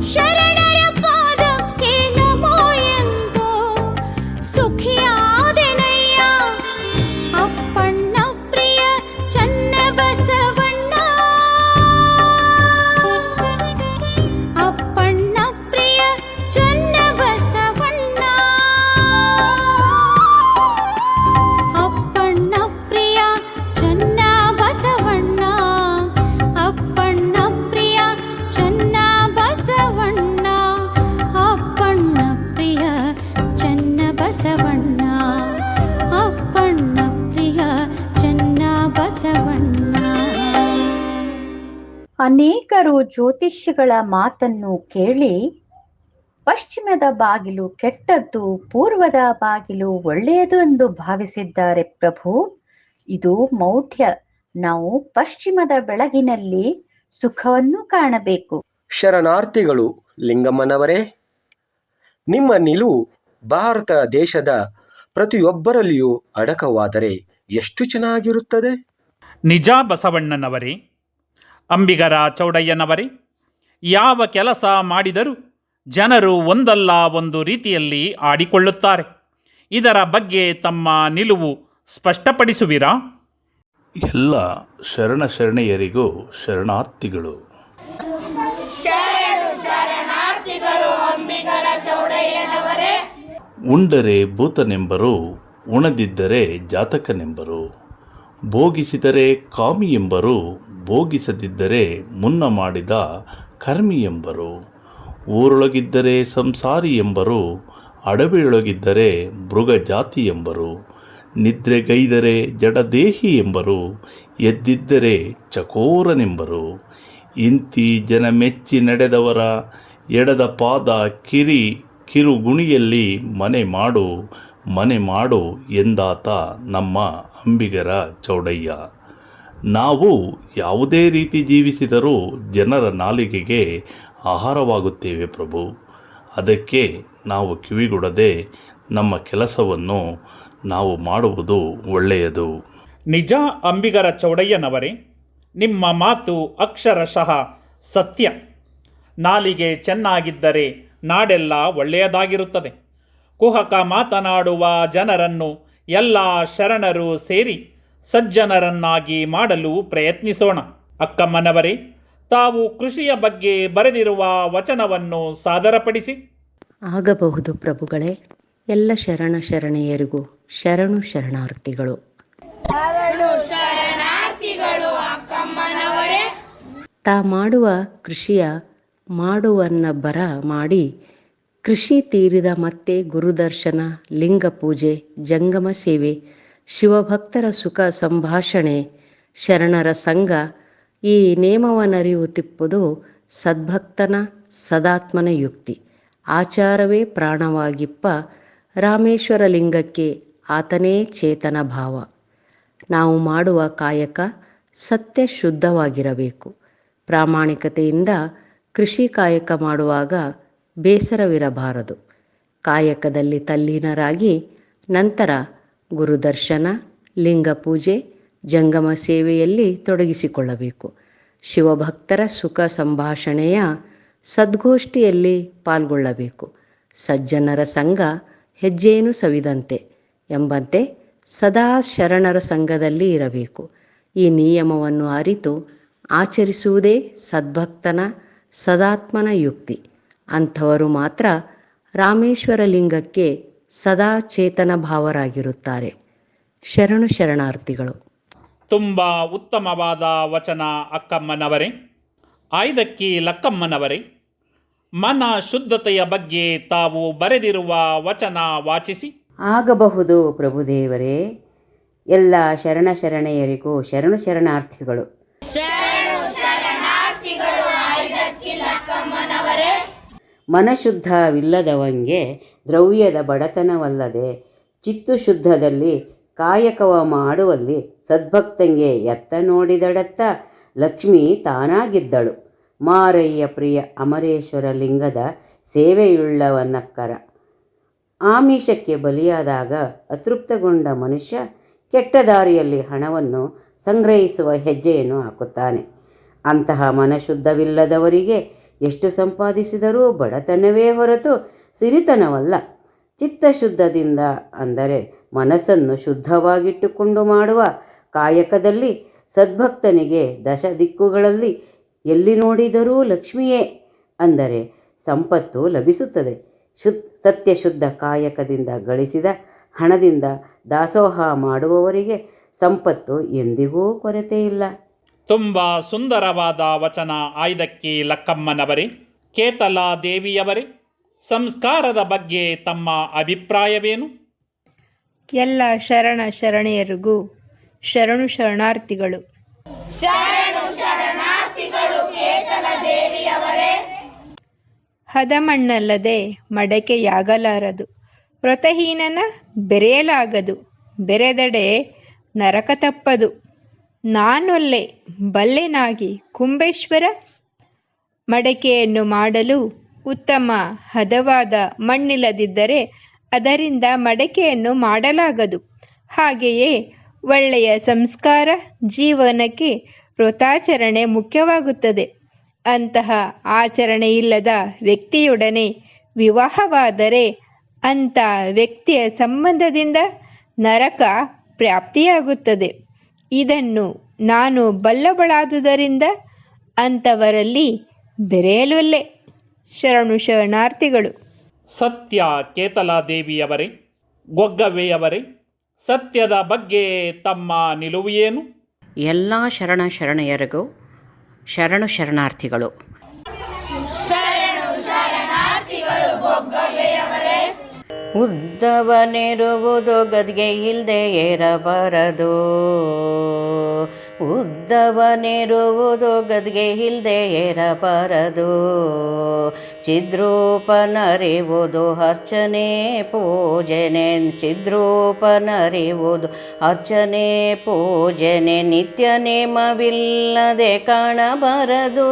ಶರಣರ ಪಾದಕ್ಕೆ ನಮೋ ಎಂದು ಸುಖಿಯಾದೆನಯ್ಯ. ಅಪ್ಪಣ್ಣ ಪ್ರಿಯ ಚನ್ನ ಬಸವಣ್ಣ, ಅಪ್ಪಣ್ಣ ಪ್ರಿಯ ಚನ್ನ ಬಸವಣ್ಣ, ಅಪ್ಪಣ್ಣ ಪ್ರಿಯ ಚನ್ನ ಬಸವಣ್ಣ, ಅಪ್ಪಣ್ಣ ಪ್ರಿಯ ಚನ್ನ ಬಸವಣ್ಣ, ಅಪ್ಪಣ್ಣ ಪ್ರಿಯ ಚನ್ನ ಬಸವಣ್ಣ, ಅಪ್ಪಣ್ಣ ಪ್ರಿಯ ಚನ್ನ ಬಸವಣ್ಣ. ಅನೇಕರು ಜ್ಯೋತಿಷ್ಯಗಳ ಮಾತನ್ನು ಕೇಳಿ ಪಶ್ಚಿಮದ ಬಾಗಿಲು ಕೆಟ್ಟದ್ದು, ಪೂರ್ವದ ಬಾಗಿಲು ಒಳ್ಳೆಯದು ಎಂದು ಭಾವಿಸಿದ್ದಾರೆ ಪ್ರಭು. ಇದು ಮೌಢ್ಯ. ನಾವು ಪಶ್ಚಿಮದ ಬೆಳಗಿನಲ್ಲಿ ಸುಖವನ್ನು ಕಾಣಬೇಕು. ಶರಣಾರ್ಥಿಗಳು ಲಿಂಗಮ್ಮನವರೇ, ನಿಮ್ಮ ನಿಲುವು ಭಾರತ ದೇಶದ ಪ್ರತಿಯೊಬ್ಬರಲ್ಲಿಯೂ ಅಡಕವಾದರೆ ಎಷ್ಟು ಚೆನ್ನಾಗಿರುತ್ತದೆ. ನಿಜ ಬಸವಣ್ಣನವರೇ, ಅಂಬಿಗರ ಚೌಡಯ್ಯನವರೇ, ಯಾವ ಕೆಲಸ ಮಾಡಿದರೂ ಜನರು ಒಂದಲ್ಲ ಒಂದು ರೀತಿಯಲ್ಲಿ ಆಡಿಕೊಳ್ಳುತ್ತಾರೆ. ಇದರ ಬಗ್ಗೆ ತಮ್ಮ ನಿಲುವು ಸ್ಪಷ್ಟಪಡಿಸುವಿರಾ? ಎಲ್ಲ ಶರಣ ಶರಣೆಯರಿಗೂ ಶರಣಾರ್ಥಿಗಳು. ಉಂಡರೆ ಭೂತನೆಂಬರು, ಉಣದಿದ್ದರೆ ಜಾತಕನೆಂಬರು, ಭೋಗಿಸಿದರೆ ಕಾಮಿ ಎಂಬರು, ಭೋಗಿಸದಿದ್ದರೆ ಮುನ್ನ ಮಾಡಿದ ಕರ್ಮಿ ಎಂಬರು, ಊರೊಳಗಿದ್ದರೆ ಸಂಸಾರಿ ಎಂಬರು, ಅಡವಿಯೊಳಗಿದ್ದರೆ ಮೃಗ ಜಾತಿ ಎಂಬರು, ನಿದ್ರೆಗೈದರೆ ಜಡದೇಹಿ ಎಂಬರು, ಎದ್ದಿದ್ದರೆ ಚಕೋರನೆಂಬರು. ಇಂತಿ ಜನ ಮೆಚ್ಚಿ ನಡೆದವರ ಎಡದ ಪಾದ ಕಿರುಗುಣಿಯಲ್ಲಿ ಮನೆ ಮಾಡು ಎಂದಾತ ನಮ್ಮ ಅಂಬಿಗರ ಚೌಡಯ್ಯ. ನಾವು ಯಾವುದೇ ರೀತಿ ಜೀವಿಸಿದರೂ ಜನರ ನಾಲಿಗೆಗೆ ಆಹಾರವಾಗುತ್ತೇವೆ ಪ್ರಭು. ಅದಕ್ಕೆ ನಾವು ಕಿವಿಗೊಡದೆ ನಮ್ಮ ಕೆಲಸವನ್ನು ನಾವು ಮಾಡುವುದು ಒಳ್ಳೆಯದು. ನಿಜ ಅಂಬಿಗರ ಚೌಡಯ್ಯನವರೇ, ನಿಮ್ಮ ಮಾತು ಅಕ್ಷರಶಃ ಸತ್ಯ. ನಾಲಿಗೆ ಚೆನ್ನಾಗಿದ್ದರೆ ನಾಡೆಲ್ಲ ಒಳ್ಳೆಯದಾಗಿರುತ್ತದೆ. ಕುಹಕ ಮಾತನಾಡುವ ಜನರನ್ನು ಎಲ್ಲ ಶರಣರು ಸೇರಿ ಸಜ್ಜನರನ್ನಾಗಿ ಮಾಡಲು ಪ್ರಯತ್ನಿಸೋಣ. ಅಕ್ಕಮ್ಮನವರೇ, ತಾವು ಕೃಷಿಯ ಬಗ್ಗೆ ಬರೆದಿರುವ ವಚನವನ್ನು ಸಾದರಪಡಿಸಿ. ಆಗಬಹುದು ಪ್ರಭುಗಳೇ. ಎಲ್ಲ ಶರಣ ಶರಣೆಯರಿಗೂ ಶರಣು ಶರಣಾರ್ಥಿಗಳು. ತಾ ಮಾಡುವ ಕೃಷಿಯ ಮಾಡುವನ್ನ ಬರ ಮಾಡಿ, ಕೃಷಿ ತೀರಿದ ಮತ್ತೆ ಗುರುದರ್ಶನ, ಲಿಂಗ ಪೂಜೆ, ಜಂಗಮ ಸೇವೆ, ಶಿವಭಕ್ತರ ಸುಖ ಸಂಭಾಷಣೆ, ಶರಣರ ಸಂಘ, ಈ ನೇಮವನ್ನರಿಯುತ್ತಿಪ್ಪುದು ಸದ್ಭಕ್ತನ ಸದಾತ್ಮನ ಯುಕ್ತಿ. ಆಚಾರವೇ ಪ್ರಾಣವಾಗಿಪ್ಪ ರಾಮೇಶ್ವರ ಲಿಂಗಕ್ಕೆ ಆತನೇ ಚೇತನ ಭಾವ. ನಾವು ಮಾಡುವ ಕಾಯಕ ಸತ್ಯ ಶುದ್ಧವಾಗಿರಬೇಕು. ಪ್ರಾಮಾಣಿಕತೆಯಿಂದ ಕೃಷಿ ಕಾಯಕ ಮಾಡುವಾಗ ಬೇಸರವಿರಬಾರದು. ಕಾಯಕದಲ್ಲಿ ತಲ್ಲೀನರಾಗಿ ನಂತರ ಗುರುದರ್ಶನ, ಲಿಂಗ ಪೂಜೆ, ಜಂಗಮ ಸೇವೆಯಲ್ಲಿ ತೊಡಗಿಸಿಕೊಳ್ಳಬೇಕು. ಶಿವಭಕ್ತರ ಸುಖ ಸಂಭಾಷಣೆಯ ಸದ್ಗೋಷ್ಠಿಯಲ್ಲಿ ಪಾಲ್ಗೊಳ್ಳಬೇಕು. ಸಜ್ಜನರ ಸಂಘ ಹೆಜ್ಜೇನು ಸವಿದಂತೆ ಎಂಬಂತೆ ಸದಾ ಶರಣರ ಸಂಘದಲ್ಲಿ ಇರಬೇಕು. ಈ ನಿಯಮವನ್ನು ಅರಿತು ಆಚರಿಸುವುದೇ ಸದ್ಭಕ್ತನ ಸದಾತ್ಮನ ಯುಕ್ತಿ. ಅಂಥವರು ಮಾತ್ರ ರಾಮೇಶ್ವರ ಲಿಂಗಕ್ಕೆ ಸದಾ ಚೇತನ ಭಾವರಾಗಿರುತ್ತಾರೆ. ಶರಣು ಶರಣಾರ್ಥಿಗಳು. ತುಂಬ ಉತ್ತಮವಾದ ವಚನ ಅಕ್ಕಮ್ಮನವರೇ. ಆಯ್ದಕ್ಕಿ ಲಕ್ಕಮ್ಮನವರೇ, ಮನ ಶುದ್ಧತೆಯ ಬಗ್ಗೆ ತಾವು ಬರೆದಿರುವ ವಚನ ವಾಚಿಸಿ. ಆಗಬಹುದು ಪ್ರಭುದೇವರೇ. ಎಲ್ಲ ಶರಣ ಶರಣೆಯರಿಗೂ ಶರಣು ಶರಣಾರ್ಥಿಗಳು. ಮನಶುದ್ಧವಿಲ್ಲದವಂಗೆ ದ್ರವ್ಯದ ಬಡತನವಲ್ಲದೆ ಚಿತ್ತು ಶುದ್ಧದಲ್ಲಿ ಕಾಯಕವ ಮಾಡುವಲ್ಲಿ ಸದ್ಭಕ್ತಂಗೆ ಎತ್ತ ನೋಡಿದಡತ್ತ ಲಕ್ಷ್ಮಿ ತಾನಾಗಿದ್ದಳು. ಮಾರಯ್ಯ ಪ್ರಿಯ ಅಮರೇಶ್ವರ ಲಿಂಗದ ಸೇವೆಯುಳ್ಳವನಕ್ಕರ ಆಮಿಷಕ್ಕೆ ಬಲಿಯಾದಾಗ ಅತೃಪ್ತಗೊಂಡ ಮನುಷ್ಯ ಕೆಟ್ಟ ದಾರಿಯಲ್ಲಿ ಹಣವನ್ನು ಸಂಗ್ರಹಿಸುವ ಹೆಜ್ಜೆಯನ್ನು ಹಾಕುತ್ತಾನೆ. ಅಂತಹ ಮನಶುದ್ಧವಿಲ್ಲದವರಿಗೆ ಎಷ್ಟು ಸಂಪಾದಿಸಿದರೂ ಬಡತನವೇ ಹೊರತು ಸಿರಿತನವಲ್ಲ. ಚಿತ್ತಶುದ್ಧದಿಂದ ಅಂದರೆ ಮನಸ್ಸನ್ನು ಶುದ್ಧವಾಗಿಟ್ಟುಕೊಂಡು ಮಾಡುವ ಕಾಯಕದಲ್ಲಿ ಸದ್ಭಕ್ತನಿಗೆ ದಶ ದಿಕ್ಕುಗಳಲ್ಲಿ ಎಲ್ಲಿ ನೋಡಿದರೂ ಲಕ್ಷ್ಮಿಯೇ ಅಂದರೆ ಸಂಪತ್ತು ಲಭಿಸುತ್ತದೆ. ಸತ್ಯಶುದ್ಧ ಕಾಯಕದಿಂದ ಗಳಿಸಿದ ಹಣದಿಂದ ದಾಸೋಹ ಮಾಡುವವರಿಗೆ ಸಂಪತ್ತು ಎಂದಿಗೂ ಕೊರತೆಯಿಲ್ಲ. ತುಂಬ ಸುಂದರವಾದ ವಚನ ಆಯ್ದಕ್ಕಿ ಲಕ್ಕಮ್ಮನವರೇ. ಕೇತಲಾ ದೇವಿಯವರೇ, ಸಂಸ್ಕಾರದ ಬಗ್ಗೆ ತಮ್ಮ ಅಭಿಪ್ರಾಯವೇನು? ಎಲ್ಲ ಶರಣ ಶರಣೆಯರಿಗೂ ಶರಣು ಶರಣಾರ್ಥಿಗಳು. ಹದಮಣ್ಣಲ್ಲದೆ ಮಡಕೆಯಾಗಲಾರದು, ವ್ರತಹೀನನ ಬೆರೆಯಲಾಗದು, ಬೆರೆದಡೆ ನರಕ ತಪ್ಪದು. ನಾನೊಲ್ಲೆ ಬಲ್ಲೆನಾಗಿ ಕುಂಬೇಶ್ವರ, ಮಡಕೆಯನ್ನು ಮಾಡಲು ಉತ್ತಮ ಹದವಾದ ಮಣ್ಣಿಲ್ಲದಿದ್ದರೆ ಅದರಿಂದ ಮಡಕೆಯನ್ನು ಮಾಡಲಾಗದು. ಹಾಗೆಯೇ ಒಳ್ಳೆಯ ಸಂಸ್ಕಾರ ಜೀವನಕ್ಕೆ ವ್ರತಾಚರಣೆ ಮುಖ್ಯವಾಗುತ್ತದೆ. ಅಂತಹ ಆಚರಣೆಯಿಲ್ಲದ ವ್ಯಕ್ತಿಯೊಡನೆ ವಿವಾಹವಾದರೆ ಅಂಥ ವ್ಯಕ್ತಿಯ ಸಂಬಂಧದಿಂದ ನರಕ ಪ್ರಾಪ್ತಿಯಾಗುತ್ತದೆ. ಇದನ್ನು ನಾನು ಬಲ್ಲವಳಾದುದರಿಂದ ಅಂಥವರಲ್ಲಿ ಬೆರೆಯಲೊಲ್ಲೆ. ಶರಣು ಶರಣಾರ್ಥಿಗಳು. ಸತ್ಯ ಕೇತಲಾದೇವಿಯವರೇ, ಗೊಗ್ಗವ್ವೆಯವರೇ, ಸತ್ಯದ ಬಗ್ಗೆ ತಮ್ಮ ನಿಲುವು ಏನು? ಎಲ್ಲ ಶರಣ ಶರಣೆಯರಿಗೂ ಶರಣು ಶರಣಾರ್ಥಿಗಳು. ಉದ್ದವನಿರುವುದು ಗದ್ಗೆ ಇಲ್ಲದೆ ಏರಬಾರದು, ಉದ್ದವನಿರುವುದು ಗದ್ಗೆ ಇಲ್ಲದೆ ಏರಬಾರದು. ಚಿದ್ರೂಪನರಿವುದು ಅರ್ಚನೆ ಪೂಜನೆ, ಚಿದ್ರೂಪನರಿವುದು ಅರ್ಚನೆ ಪೂಜನೆ. ನಿತ್ಯ ನೇಮವಿಲ್ಲದೆ ಕಾಣಬಾರದು,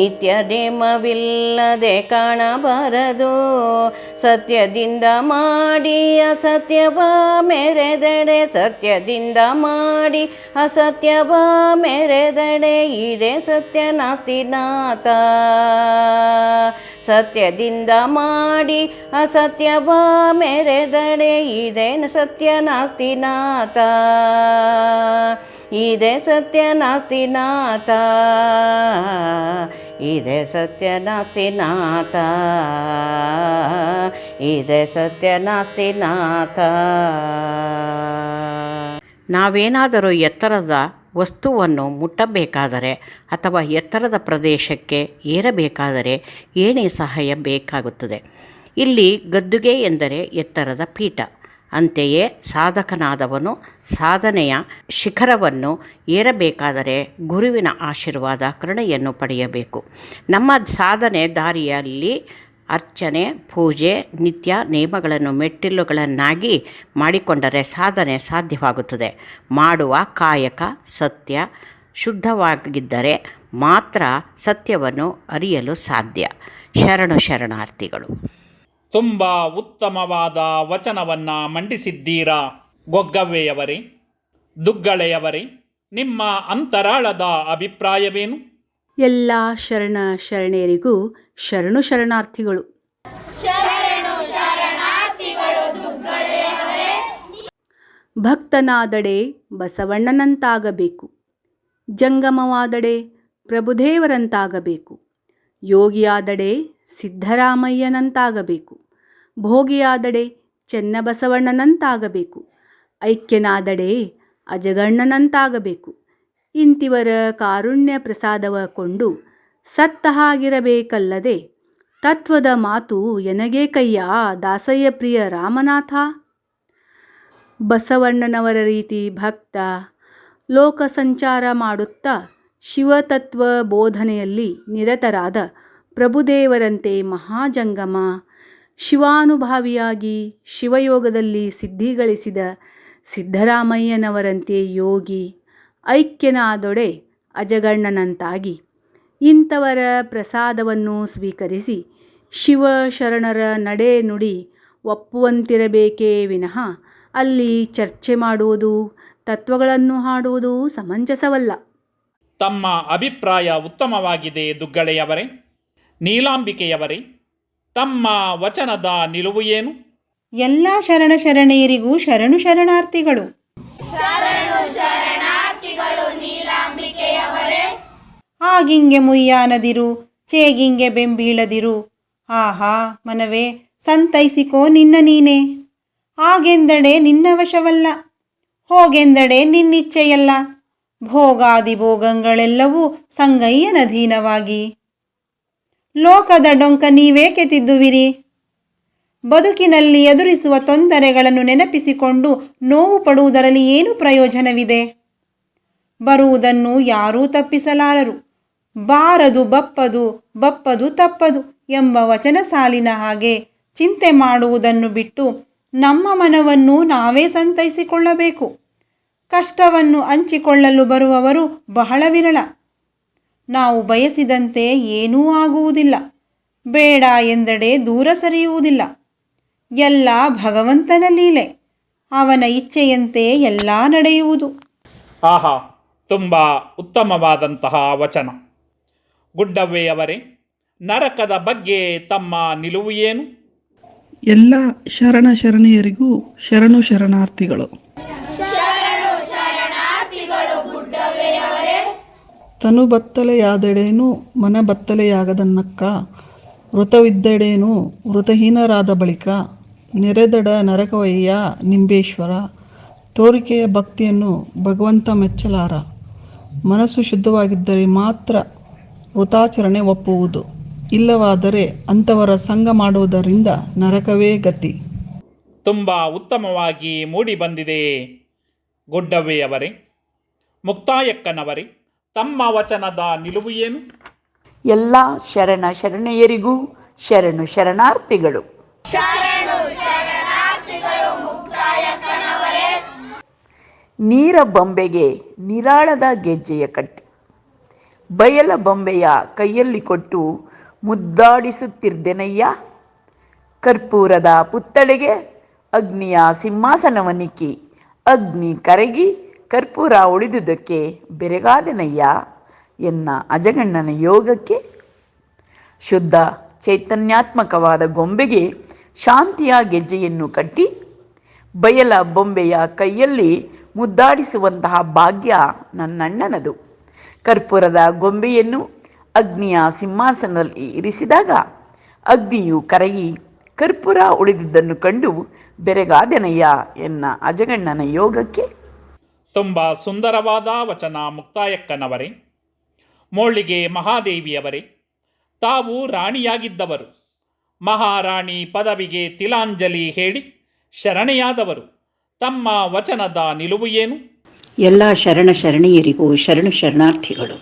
ನಿತ್ಯ ನೇಮವಿಲ್ಲದೆ ಕಾಣಬಾರದು. ಸತ್ಯದಿಂದ ಮಾಡಿ ಅಸತ್ಯವ ಮೆರೆದಡೆ, ಸತ್ಯದಿಂದ ಮಾಡಿ ಅಸತ್ಯವ ಮೆರೆದಡೆ ಇದೆ ಸತ್ಯ ನಾಸ್ತಿನಾಥ. ಸತ್ಯದಿಂದ ಮಾಡಿ ಅಸತ್ಯವ ಮೆರೆದಡೆ ಇದೆ ಸತ್ಯ ನಾಸ್ತಿನಾಥ, ಇದೆ ಸತ್ಯ ನಾಸ್ತಿನಾಥ, ಇದೆ ಸತ್ಯ ನಾಸ್ತಿನಾಥ, ಇದೆ ಸತ್ಯ ನಾಸ್ತಿನಾಥ. ನಾವೇನಾದರೂ ಎತ್ತರದ ವಸ್ತುವನ್ನು ಮುಟ್ಟಬೇಕಾದರೆ ಅಥವಾ ಎತ್ತರದ ಪ್ರದೇಶಕ್ಕೆ ಏರಬೇಕಾದರೆ ಏಣಿ ಸಹಾಯ ಬೇಕಾಗುತ್ತದೆ. ಇಲ್ಲಿ ಗದ್ದುಗೆ ಎಂದರೆ ಎತ್ತರದ ಪೀಠ. ಅಂತೆಯೇ ಸಾಧಕನಾದವನು ಸಾಧನೆಯ ಶಿಖರವನ್ನು ಏರಬೇಕಾದರೆ ಗುರುವಿನ ಆಶೀರ್ವಾದ ಕರುಣೆಯನ್ನು ಪಡೆಯಬೇಕು. ನಮ್ಮ ಸಾಧನೆ ದಾರಿಯಲ್ಲಿ ಅರ್ಚನೆ ಪೂಜೆ ನಿತ್ಯ ನೇಮಗಳನ್ನು ಮೆಟ್ಟಿಲುಗಳನ್ನಾಗಿ ಮಾಡಿಕೊಂಡರೆ ಸಾಧನೆ ಸಾಧ್ಯವಾಗುತ್ತದೆ. ಮಾಡುವ ಕಾಯಕ ಸತ್ಯ ಶುದ್ಧವಾಗಿದ್ದರೆ ಮಾತ್ರ ಸತ್ಯವನ್ನು ಅರಿಯಲು ಸಾಧ್ಯ. ಶರಣು ಶರಣಾರ್ಥಿಗಳು. ತುಂಬ ಉತ್ತಮವಾದ ವಚನವನ್ನು ಮಂಡಿಸಿದ್ದೀರಾ ಗೊಗ್ಗವ್ವೆಯವರೇ. ದುಗ್ಗಳೆಯವರೇ, ನಿಮ್ಮ ಅಂತರಾಳದ ಅಭಿಪ್ರಾಯವೇನು? ಎಲ್ಲ ಶರಣ ಶರಣೆಯರಿಗೂ ಶರಣು ಶರಣಾರ್ಥಿಗಳು. ಭಕ್ತನಾದಡೆ ಬಸವಣ್ಣನಂತಾಗಬೇಕು, ಜಂಗಮವಾದಡೆ ಪ್ರಭುದೇವರಂತಾಗಬೇಕು, ಯೋಗಿಯಾದಡೆ ಸಿದ್ದರಾಮಯ್ಯನಂತಾಗಬೇಕು, ಭೋಗಿಯಾದಡೆ ಚೆನ್ನಬಸವಣ್ಣನಂತಾಗಬೇಕು, ಐಕ್ಯನಾದಡೆ ಅಜಗಣ್ಣನಂತಾಗಬೇಕು. ಇಂತಿವರ ಕಾರುಣ್ಯ ಪ್ರಸಾದವ ಕೊಂಡು ಸತ್ತ ಹಾಗಿರಬೇಕಲ್ಲದೆ ತತ್ವದ ಮಾತು ಎನಗೆ ಕಯ್ಯ ದಾಸಯ್ಯ ಪ್ರಿಯ ರಾಮನಾಥ. ಬಸವಣ್ಣನವರ ರೀತಿ ಭಕ್ತ ಲೋಕ ಸಂಚಾರ ಮಾಡುತ್ತಾ ಶಿವತತ್ವ ಬೋಧನೆಯಲ್ಲಿ ನಿರತರಾದ ಪ್ರಭುದೇವರಂತೆ ಮಹಾಜಂಗಮ, ಶಿವಾನುಭಾವಿಯಾಗಿ ಶಿವಯೋಗದಲ್ಲಿ ಸಿದ್ಧಿಗಳಿಸಿದ ಸಿದ್ದರಾಮಯ್ಯನವರಂತೆ ಯೋಗಿ, ಐಕ್ಯನಾದೊಡೆ ಅಜಗಣ್ಣನಂತಾಗಿ ಇಂಥವರ ಪ್ರಸಾದವನ್ನು ಸ್ವೀಕರಿಸಿ ಶಿವ ಶರಣರ ನಡೆ ನುಡಿ ಒಪ್ಪುವಂತಿರಬೇಕೇ ವಿನಃ ಅಲ್ಲಿ ಚರ್ಚೆ ಮಾಡುವುದು, ತತ್ವಗಳನ್ನು ಹಾಡುವುದು ಸಮಂಜಸವಲ್ಲ. ತಮ್ಮ ಅಭಿಪ್ರಾಯ ಉತ್ತಮವಾಗಿದೆ ದುಗ್ಗಳೆಯವರೇ. ನೀಲಾಂಬಿಕೆಯವರೇ, ತಮ್ಮ ವಚನದ ನಿಲುವು ಏನು? ಎಲ್ಲ ಶರಣೆಯರಿಗೂ ಶರಣು ಶರಣಾರ್ಥಿಗಳು. ಆಗಿಂಗೆ ಮುಯ್ಯಾನದಿರು, ಚೇಗಿಂಗೆ ಬೆಂಬೀಳದಿರು. ಆಹಾ ಮನವೇ, ಸಂತೈಸಿಕೋ ನಿನ್ನ ನೀನೇ. ಹಾಗೆಂದಡೆ ನಿನ್ನ ವಶವಲ್ಲ, ಹೋಗೆಂದಡೆ ನಿನ್ನಿಚ್ಛೆಯಲ್ಲ. ಭೋಗಾದಿ ಭೋಗಗಳೆಲ್ಲವೂ ಸಂಗಯ್ಯನಧೀನವಾಗಿ. ಲೋಕದ ಡೊಂಕ ನೀವೇಕೆ ತಿದ್ದುವಿರಿ? ಬದುಕಿನಲ್ಲಿ ಎದುರಿಸುವ ತೊಂದರೆಗಳನ್ನು ನೆನಪಿಸಿಕೊಂಡು ನೋವು ಪಡುವುದರಲ್ಲಿ ಏನು ಪ್ರಯೋಜನವಿದೆ? ಬರುವುದನ್ನು ಯಾರೂ ತಪ್ಪಿಸಲಾರರು. ಬಾರದು ಬಪ್ಪದು, ಬಪ್ಪದು ತಪ್ಪದು ಎಂಬ ವಚನ ಸಾಲಿನ ಹಾಗೆ ಚಿಂತೆ ಮಾಡುವುದನ್ನು ಬಿಟ್ಟು ನಮ್ಮ ಮನವನ್ನು ನಾವೇ ಸಂತೈಸಿಕೊಳ್ಳಬೇಕು. ಕಷ್ಟವನ್ನು ಹಂಚಿಕೊಳ್ಳಲು ಬರುವವರು ಬಹಳ ವಿರಳ. ನಾವು ಬಯಸಿದಂತೆ ಏನೂ ಆಗುವುದಿಲ್ಲ, ಬೇಡ ಎಂದಡೆ ದೂರ ಸರಿಯುವುದಿಲ್ಲ. ಎಲ್ಲ ಭಗವಂತನ ಲೀಲೆ, ಅವನ ಇಚ್ಛೆಯಂತೆ ಎಲ್ಲ ನಡೆಯುವುದು. ಆಹಾ, ತುಂಬ ಉತ್ತಮವಾದಂತಹ ವಚನ. ಗುಡ್ಡವ್ವೆಯವರೇ, ನರಕದ ಬಗ್ಗೆ ತಮ್ಮ ನಿಲುವು ಏನು? ಎಲ್ಲ ಶರಣೆಯರಿಗೂ ಶರಣು ಶರಣಾರ್ಥಿಗಳು. ತನು ಬತ್ತಲೆಯಾದಡೇನು ಮನ ಬತ್ತಲೆಯಾಗದನ್ನಕ್ಕ, ವೃತವಿದ್ದಡೇನು ವೃತಹೀನರಾದ ಬಳಿಕ, ನೆರೆದಡ ನರಕವಯ್ಯ ನಿಂಬೇಶ್ವರ. ತೋರಿಕೆಯ ಭಕ್ತಿಯನ್ನು ಭಗವಂತ ಮೆಚ್ಚಲಾರ. ಮನಸ್ಸು ಶುದ್ಧವಾಗಿದ್ದರೆ ಮಾತ್ರ ವೃತಾಚರಣೆ ಒಪ್ಪುವುದು, ಇಲ್ಲವಾದರೆ ಅಂಥವರ ಸಂಗ ಮಾಡುವುದರಿಂದ ನರಕವೇ ಗತಿ. ತುಂಬ ಉತ್ತಮವಾಗಿ ಮೂಡಿಬಂದಿದೆ ಗುಡ್ಡವ್ವೆಯವರೇ. ಮುಕ್ತಾಯಕ್ಕನವರೇ, ತಮ್ಮ ವಚನದ ನಿಲುವು ಏನು? ಎಲ್ಲ ಶರಣೆಯರಿಗೂ ಶರಣು ಶರಣಾರ್ಥಿಗಳು. ನೀರ ಬೊಂಬೆಗೆ ನಿರಾಳದ ಗೆಜ್ಜೆಯ ಕಟ್ಟಿ, ಬಯಲ ಬೊಂಬೆಯ ಕೈಯಲ್ಲಿ ಕೊಟ್ಟು ಮುದ್ದಾಡಿಸುತ್ತಿರ್ದೆನಯ್ಯ. ಕರ್ಪೂರದ ಪುತ್ತಳೆಗೆ ಅಗ್ನಿಯ ಸಿಂಹಾಸನವನ್ನಿಕ್ಕಿ, ಅಗ್ನಿ ಕರಗಿ ಕರ್ಪೂರ ಉಳಿದುದಕ್ಕೆ ಬೆರಗಾದೆನಯ್ಯ ಎನ್ನ ಅಜಗಣ್ಣನ ಯೋಗಕ್ಕೆ. ಶುದ್ಧ ಚೈತನ್ಯಾತ್ಮಕವಾದ ಗೊಂಬೆಗೆ ಶಾಂತಿಯ ಗೆಜ್ಜೆಯನ್ನು ಕಟ್ಟಿ, ಬಯಲ ಬೊಂಬೆಯ ಕೈಯಲ್ಲಿ ಮುದ್ದಾಡಿಸುವಂತಹ ಭಾಗ್ಯ ನನ್ನಣ್ಣನದು. ಕರ್ಪೂರದ ಗೊಂಬೆಯನ್ನು ಅಗ್ನಿಯ ಸಿಂಹಾಸನದಲ್ಲಿ ಇರಿಸಿದಾಗ ಅಗ್ನಿಯು ಕರಗಿ ಕರ್ಪೂರ ಉಳಿದಿದ್ದನ್ನು ಕಂಡು ಬೆರಗಾದೆನಯ್ಯ ಎನ್ನ ಅಜಗಣ್ಣನ ಯೋಗಕ್ಕೆ. ತುಂಬ ಸುಂದರವಾದ ವಚನ ಮುಕ್ತಾಯಕ್ಕನವರೇ. ಮೋಳಿಗೆ ಮಹಾದೇವಿಯವರೇ, ತಾವು ರಾಣಿಯಾಗಿದ್ದವರು, ಮಹಾರಾಣಿ ಪದವಿಗೆ ತಿಲಾಂಜಲಿ ಹೇಳಿ ಶರಣೆಯಾದವರು. ತಮ್ಮ ವಚನದ ನಿಲುವು ಏನು? ಎಲ್ಲ ಶರಣೆಯರಿಗೂ ಶರಣು ಶರಣಾರ್ಥಿಗಳು.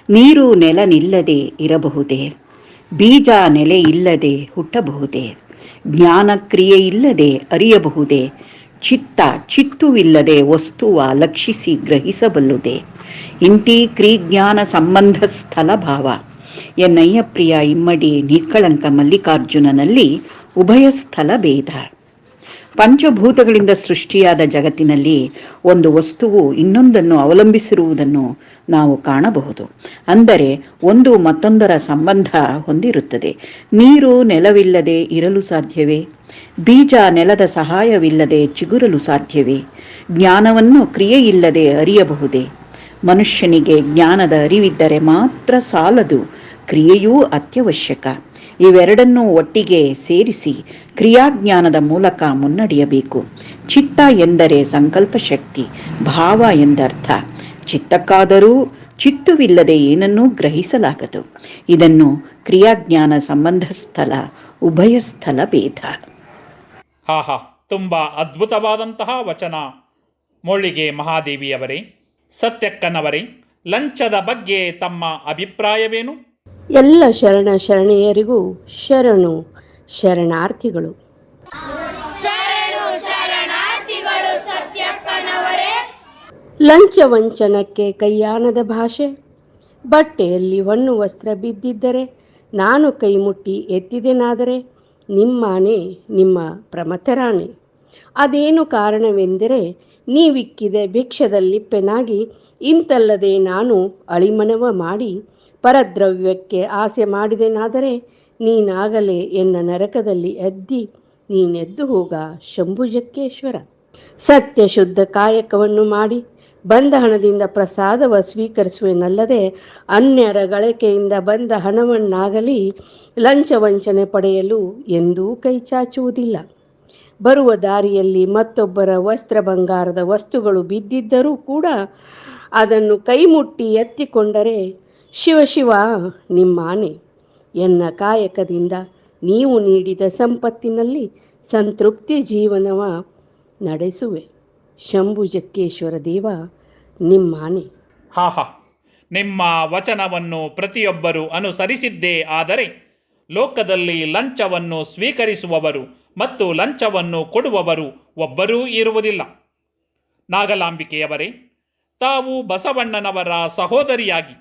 ನೀರು ನೆಲ ನಿಲ್ಲದೆ ಇರಬಹುದೇ, ಬೀಜ ನೆಲೆ ಇಲ್ಲದೆ ಹುಟ್ಟಬಹುದೇ, ಜ್ಞಾನ ಕ್ರಿಯೆ ಇಲ್ಲದೆ ಅರಿಯಬಹುದೇ, ಚಿತ್ತುವಿಲ್ಲದೆ ವಸ್ತುವ ಲಕ್ಷಿಸಿ ಗ್ರಹಿಸಬಲ್ಲುದೇ. ಇಂತಿ ಕ್ರಿಜ್ಞಾನ ಸಂಬಂಧ ಸ್ಥಳ ಭಾವ ಎನ್ನಯ್ಯ ಪ್ರಿಯ ಇಮ್ಮಡಿ ನಿಕ್ಕಳಂಕ ಮಲ್ಲಿಕಾರ್ಜುನನಲ್ಲಿ ಉಭಯ ಸ್ಥಳ ಭೇದ. ಪಂಚಭೂತಗಳಿಂದ ಸೃಷ್ಟಿಯಾದ ಜಗತ್ತಿನಲ್ಲಿ ಒಂದು ವಸ್ತುವು ಇನ್ನೊಂದನ್ನು ಅವಲಂಬಿಸಿರುವುದನ್ನು ನಾವು ಕಾಣಬಹುದು. ಅಂದರೆ ಒಂದು ಮತ್ತೊಂದರ ಸಂಬಂಧ ಹೊಂದಿರುತ್ತದೆ. ನೀರು ನೆಲವಿಲ್ಲದೆ ಇರಲು ಸಾಧ್ಯವೇ? ಬೀಜ ನೆಲದ ಸಹಾಯವಿಲ್ಲದೆ ಚಿಗುರಲು ಸಾಧ್ಯವೇ? ಜ್ಞಾನವನ್ನು ಕ್ರಿಯೆಯಿಲ್ಲದೆ ಅರಿಯಬಹುದೇ? ಮನುಷ್ಯನಿಗೆ ಜ್ಞಾನದ ಅರಿವಿದ್ದರೆ ಮಾತ್ರ ಸಾಲದು, ಕ್ರಿಯೆಯೂ ಅತ್ಯವಶ್ಯಕ. ಇವೆರಡನ್ನೂ ಒಟ್ಟಿಗೆ ಸೇರಿಸಿ ಕ್ರಿಯಾಜ್ಞಾನದ ಮೂಲಕ ಮುನ್ನಡೆಯಬೇಕು. ಚಿತ್ತ ಎಂದರೆ ಸಂಕಲ್ಪ ಶಕ್ತಿ, ಭಾವ ಎಂದರ್ಥ. ಚಿತ್ತಕ್ಕಾದರೂ ಚಿತ್ತುವಿಲ್ಲದೆ ಏನನ್ನೂ ಗ್ರಹಿಸಲಾಗದು. ಇದನ್ನು ಕ್ರಿಯಾಜ್ಞಾನ ಸಂಬಂಧ ಸ್ಥಳ ಉಭಯ ಸ್ಥಳ ಭೇದ. ಹಾಹಾ, ತುಂಬ ಅದ್ಭುತವಾದಂತಹ ವಚನ ಮೋಳಿಗೆ ಮಹಾದೇವಿಯವರೇ. ಸತ್ಯಕ್ಕನವರೇ, ಲಂಚದ ಬಗ್ಗೆ ತಮ್ಮ ಅಭಿಪ್ರಾಯವೇನು? ಎಲ್ಲ ಶರಣೆಯರಿಗೂ ಶರಣು ಶರಣಾರ್ಥಿಗಳು. ಲಂಚ ವಂಚನಕ್ಕೆ ಕೈಯಾಣದ ಭಾಷೆ, ಬಟ್ಟೆಯಲ್ಲಿ ಹೊನ್ನು ವಸ್ತ್ರ ಬಿದ್ದಿದ್ದರೆ ನಾನು ಕೈ ಮುಟ್ಟಿ ಎತ್ತಿದೆನಾದರೆ ನಿಮ್ಮಾನೆ ನಿಮ್ಮ ಪ್ರಮಥರಾಣೆ. ಅದೇನು ಕಾರಣವೆಂದರೆ ನೀವಿಕ್ಕಿದ ಭಿಕ್ಷದಲ್ಲಿಪ್ಪೆನಾಗಿ ಇಂತಲ್ಲದೆ ನಾನು ಅಳಿಮನವ ಮಾಡಿ ಪರದ್ರವ್ಯಕ್ಕೆ ಆಸೆ ಮಾಡಿದೆನಾದರೆ ನೀನಾಗಲೇ ಎನ್ನ ನರಕದಲ್ಲಿ ನೀನೆದ್ದು ಹೋಗ ಶಂಭುಜಕ್ಕೇಶ್ವರ. ಸತ್ಯ ಶುದ್ಧ ಕಾಯಕವನ್ನು ಮಾಡಿ ಬಂದ ಹಣದಿಂದ ಪ್ರಸಾದವ ಸ್ವೀಕರಿಸುವೆನಲ್ಲದೆ ಅನ್ಯರ ಗಳಿಕೆಯಿಂದ ಬಂದ ಹಣವನ್ನಾಗಲಿ ಲಂಚ ವಂಚನೆ ಪಡೆಯಲು ಎಂದೂ ಕೈ ಚಾಚುವುದಿಲ್ಲ. ಬರುವ ದಾರಿಯಲ್ಲಿ ಮತ್ತೊಬ್ಬರ ವಸ್ತ್ರ ಬಂಗಾರದ ವಸ್ತುಗಳು ಬಿದ್ದಿದ್ದರೂ ಕೂಡ ಅದನ್ನು ಕೈ ಮುಟ್ಟಿ ಎತ್ತಿಕೊಂಡರೆ ಶಿವ ನಿಮ್ಮಾನೆ ಎನ್ನ ಕಾಯಕದಿಂದ ನೀವು ನೀಡಿದ ಸಂಪತ್ತಿನಲ್ಲಿ ಸಂತೃಪ್ತಿ ಜೀವನವ ನಡೆಸುವೆ. ಶಂಭುಜಕ್ಕೇಶ್ವರ ದೇವ ನಿಮ್ಮಾನೆ. ನಿಮ್ಮ ವಚನವನ್ನು ಪ್ರತಿಯೊಬ್ಬರೂ ಅನುಸರಿಸಿದ್ದೇ ಆದರೆ ಲೋಕದಲ್ಲಿ ಲಂಚವನ್ನು ಸ್ವೀಕರಿಸುವವರು ಮತ್ತು ಲಂಚವನ್ನು ಕೊಡುವವರು ಒಬ್ಬರೂ ಇರುವುದಿಲ್ಲ. ನಾಗಲಾಂಬಿಕೆಯವರೇ, ತಾವು ಬಸವಣ್ಣನವರ ಸಹೋದರಿಯಾಗಿ,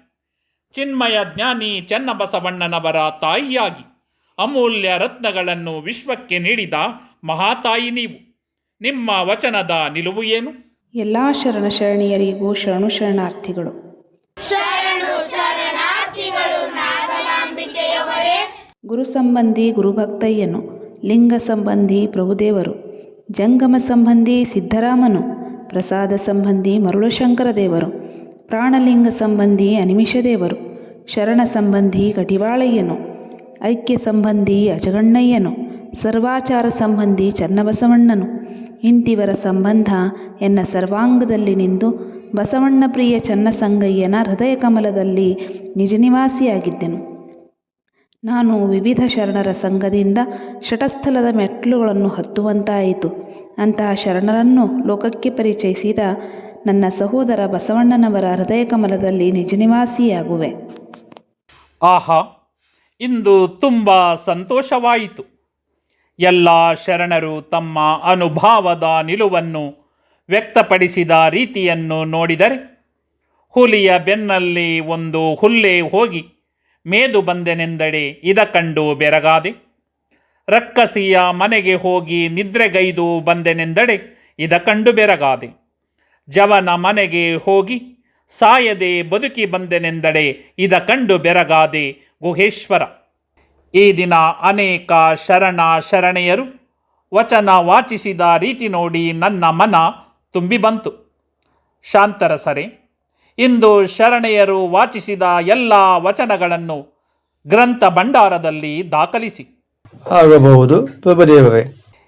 ಚಿನ್ಮಯ ಜ್ಞಾನಿ ಚೆನ್ನಬಸವಣ್ಣನವರ ತಾಯಿಯಾಗಿ ಅಮೂಲ್ಯ ರತ್ನಗಳನ್ನು ವಿಶ್ವಕ್ಕೆ ನೀಡಿದ ಮಹಾತಾಯಿ ನೀವು. ನಿಮ್ಮ ವಚನದ ನಿಲುವು ಏನು? ಎಲ್ಲ ಶರಣ ಶರಣೀಯರಿಗೂ ಶರಣು ಶರಣಾರ್ಥಿಗಳು. ಗುರು ಸಂಬಂಧಿ ಗುರುಭಕ್ತಯ್ಯನು, ಲಿಂಗ ಸಂಬಂಧಿ ಪ್ರಭುದೇವರು, ಜಂಗಮ ಸಂಬಂಧಿ ಸಿದ್ದರಾಮನು, ಪ್ರಸಾದ ಸಂಬಂಧಿ ಮರುಳಶಂಕರ ದೇವರು, ಪ್ರಾಣಲಿಂಗ ಸಂಬಂಧಿ ಅನಿಮಿಷ ದೇವರು, ಶರಣ ಸಂಬಂಧಿ ಕಟಿವಾಳಯ್ಯನು, ಐಕ್ಯ ಸಂಬಂಧಿ ಅಜಗಣ್ಣಯ್ಯನು, ಸರ್ವಾಚಾರ ಸಂಬಂಧಿ ಚನ್ನಬಸವಣ್ಣನು. ಇಂತಿವರ ಸಂಬಂಧ ಎನ್ನ ಸರ್ವಾಂಗದಲ್ಲಿ ನಿಂದು ಬಸವಣ್ಣ ಪ್ರಿಯ ಚನ್ನಸಂಗಯ್ಯನ ಹೃದಯ ಕಮಲದಲ್ಲಿ ನಿಜ ನಿವಾಸಿಯಾಗಿದ್ದೆನು. ನಾನು ವಿವಿಧ ಶರಣರ ಸಂಘದಿಂದ ಶಟಸ್ಥಲದ ಮೆಟ್ಲುಗಳನ್ನು ಹತ್ತುವಂತಾಯಿತು. ಅಂತಹ ಶರಣರನ್ನು ಲೋಕಕ್ಕೆ ಪರಿಚಯಿಸಿದ ನನ್ನ ಸಹೋದರ ಬಸವಣ್ಣನವರ ಹೃದಯ ಕಮಲದಲ್ಲಿ ನಿಜ ನಿವಾಸಿಯಾಗುವೆ. ಆಹಾ, ಇಂದು ತುಂಬ ಸಂತೋಷವಾಯಿತು. ಎಲ್ಲ ಶರಣರು ತಮ್ಮ ಅನುಭವದ ನಿಲುವನ್ನು ವ್ಯಕ್ತಪಡಿಸಿದ ರೀತಿಯನ್ನು ನೋಡಿದರೆ ಹುಲಿಯ ಬೆನ್ನಲ್ಲಿ ಒಂದು ಹುಲ್ಲೆ ಹೋಗಿ ಮೇದು ಬಂದೆನೆಂದಡೆ ಇದ ಕಂಡು ಬೆರಗಾದೆ, ರಕ್ಕಸಿಯ ಮನೆಗೆ ಹೋಗಿ ನಿದ್ರೆಗೈದು ಬಂದೆನೆಂದಡೆ ಇದ ಕಂಡು ಬೆರಗಾದೆ, ಜವನ ಮನೆಗೆ ಹೋಗಿ ಸಾಯದೆ ಬದುಕಿ ಬಂದೆನೆಂದಡೆ ಇದ ಕಂಡು ಬೆರಗಾದೆ ಗುಹೇಶ್ವರ. ಈ ದಿನ ಅನೇಕ ಶರಣೆಯರು ವಚನ ವಾಚಿಸಿದ ರೀತಿ ನೋಡಿ ನನ್ನ ಮನ ತುಂಬಿ ಬಂತು. ಶಾಂತರಸರೇ, ಇಂದು ಶರಣೆಯರು ವಾಚಿಸಿದ ಎಲ್ಲ ವಚನಗಳನ್ನು ಗ್ರಂಥ ಭಂಡಾರದಲ್ಲಿ ದಾಖಲಿಸಿ. ಆಗಬಹುದು ಪ್ರಭುದೇವರೇ.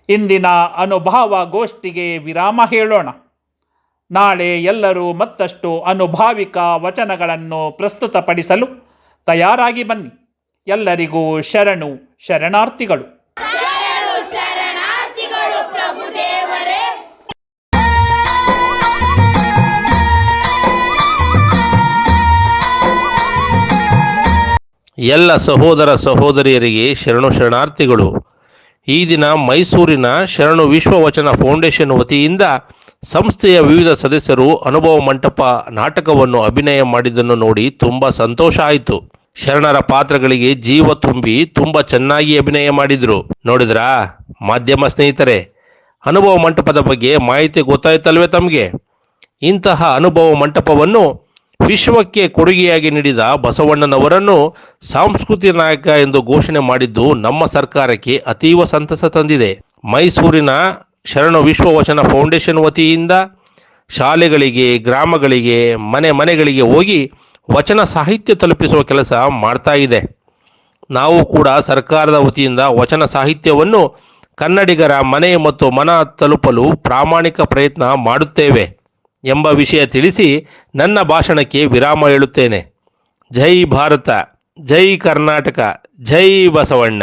ಇಂದಿನ ಅನುಭವ ಗೋಷ್ಠಿಗೆ ವಿರಾಮ ಹೇಳೋಣ. ನಾಳೆ ಎಲ್ಲರೂ ಮತ್ತಷ್ಟು ಅನುಭಾವಿಕ ವಚನಗಳನ್ನು ಪ್ರಸ್ತುತಪಡಿಸಲು ತಯಾರಾಗಿ ಬನ್ನಿ. ಎಲ್ಲರಿಗೂ ಶರಣಾರ್ಥಿಗಳು. ಎಲ್ಲ ಸಹೋದರ ಸಹೋದರಿಯರಿಗೆ ಶರಣಾರ್ಥಿಗಳು. ಈ ದಿನ ಮೈಸೂರಿನ ಶರಣು ವಿಶ್ವವಚನ ಫೌಂಡೇಶನ್ ವತಿಯಿಂದ ಸಂಸ್ಥೆಯ ವಿವಿಧ ಸದಸ್ಯರು ಅನುಭವ ಮಂಟಪ ನಾಟಕವನ್ನು ಅಭಿನಯ ಮಾಡಿದ್ದನ್ನು ನೋಡಿ ತುಂಬ ಸಂತೋಷ ಆಯಿತು. ಶರಣರ ಪಾತ್ರಗಳಿಗೆ ಜೀವ ತುಂಬಿ ತುಂಬ ಚೆನ್ನಾಗಿ ಅಭಿನಯ ಮಾಡಿದ್ರು. ನೋಡಿದ್ರಾ ಮಾಧ್ಯಮ ಸ್ನೇಹಿತರೆ, ಅನುಭವ ಮಂಟಪದ ಬಗ್ಗೆ ಮಾಹಿತಿ ಗೊತ್ತಾಯ್ತಲ್ವೇ ತಮಗೆ? ಇಂತಹ ಅನುಭವ ಮಂಟಪವನ್ನು ವಿಶ್ವಕ್ಕೆ ಕೊಡುಗೆಯಾಗಿ ನೀಡಿದ ಬಸವಣ್ಣನವರನ್ನು ಸಾಂಸ್ಕೃತಿಕ ನಾಯಕ ಎಂದು ಘೋಷಣೆ ಮಾಡಿದ್ದು ನಮ್ಮ ಸರ್ಕಾರಕ್ಕೆ ಅತೀವ ಸಂತಸ ತಂದಿದೆ. ಮೈಸೂರಿನ ಶರಣು ವಿಶ್ವವಚನ ಫೌಂಡೇಶನ್ ವತಿಯಿಂದ ಶಾಲೆಗಳಿಗೆ, ಗ್ರಾಮಗಳಿಗೆ, ಮನೆಗಳಿಗೆ ಹೋಗಿ ವಚನ ಸಾಹಿತ್ಯ ತಲುಪಿಸುವ ಕೆಲಸ ಮಾಡ್ತಾ ಇದೆ. ನಾವು ಕೂಡ ಸರ್ಕಾರದ ವತಿಯಿಂದ ವಚನ ಸಾಹಿತ್ಯವನ್ನು ಕನ್ನಡಿಗರ ಮನೆ ಮತ್ತು ಮನ ತಲುಪಲು ಪ್ರಾಮಾಣಿಕ ಪ್ರಯತ್ನ ಮಾಡುತ್ತೇವೆ ಎಂಬ ವಿಷಯ ತಿಳಿಸಿ ನನ್ನ ಭಾಷಣಕ್ಕೆ ವಿರಾಮ ಹೇಳುತ್ತೇನೆ. ಜೈ ಭಾರತ, ಜೈ ಕರ್ನಾಟಕ, ಜೈ ಬಸವಣ್ಣ.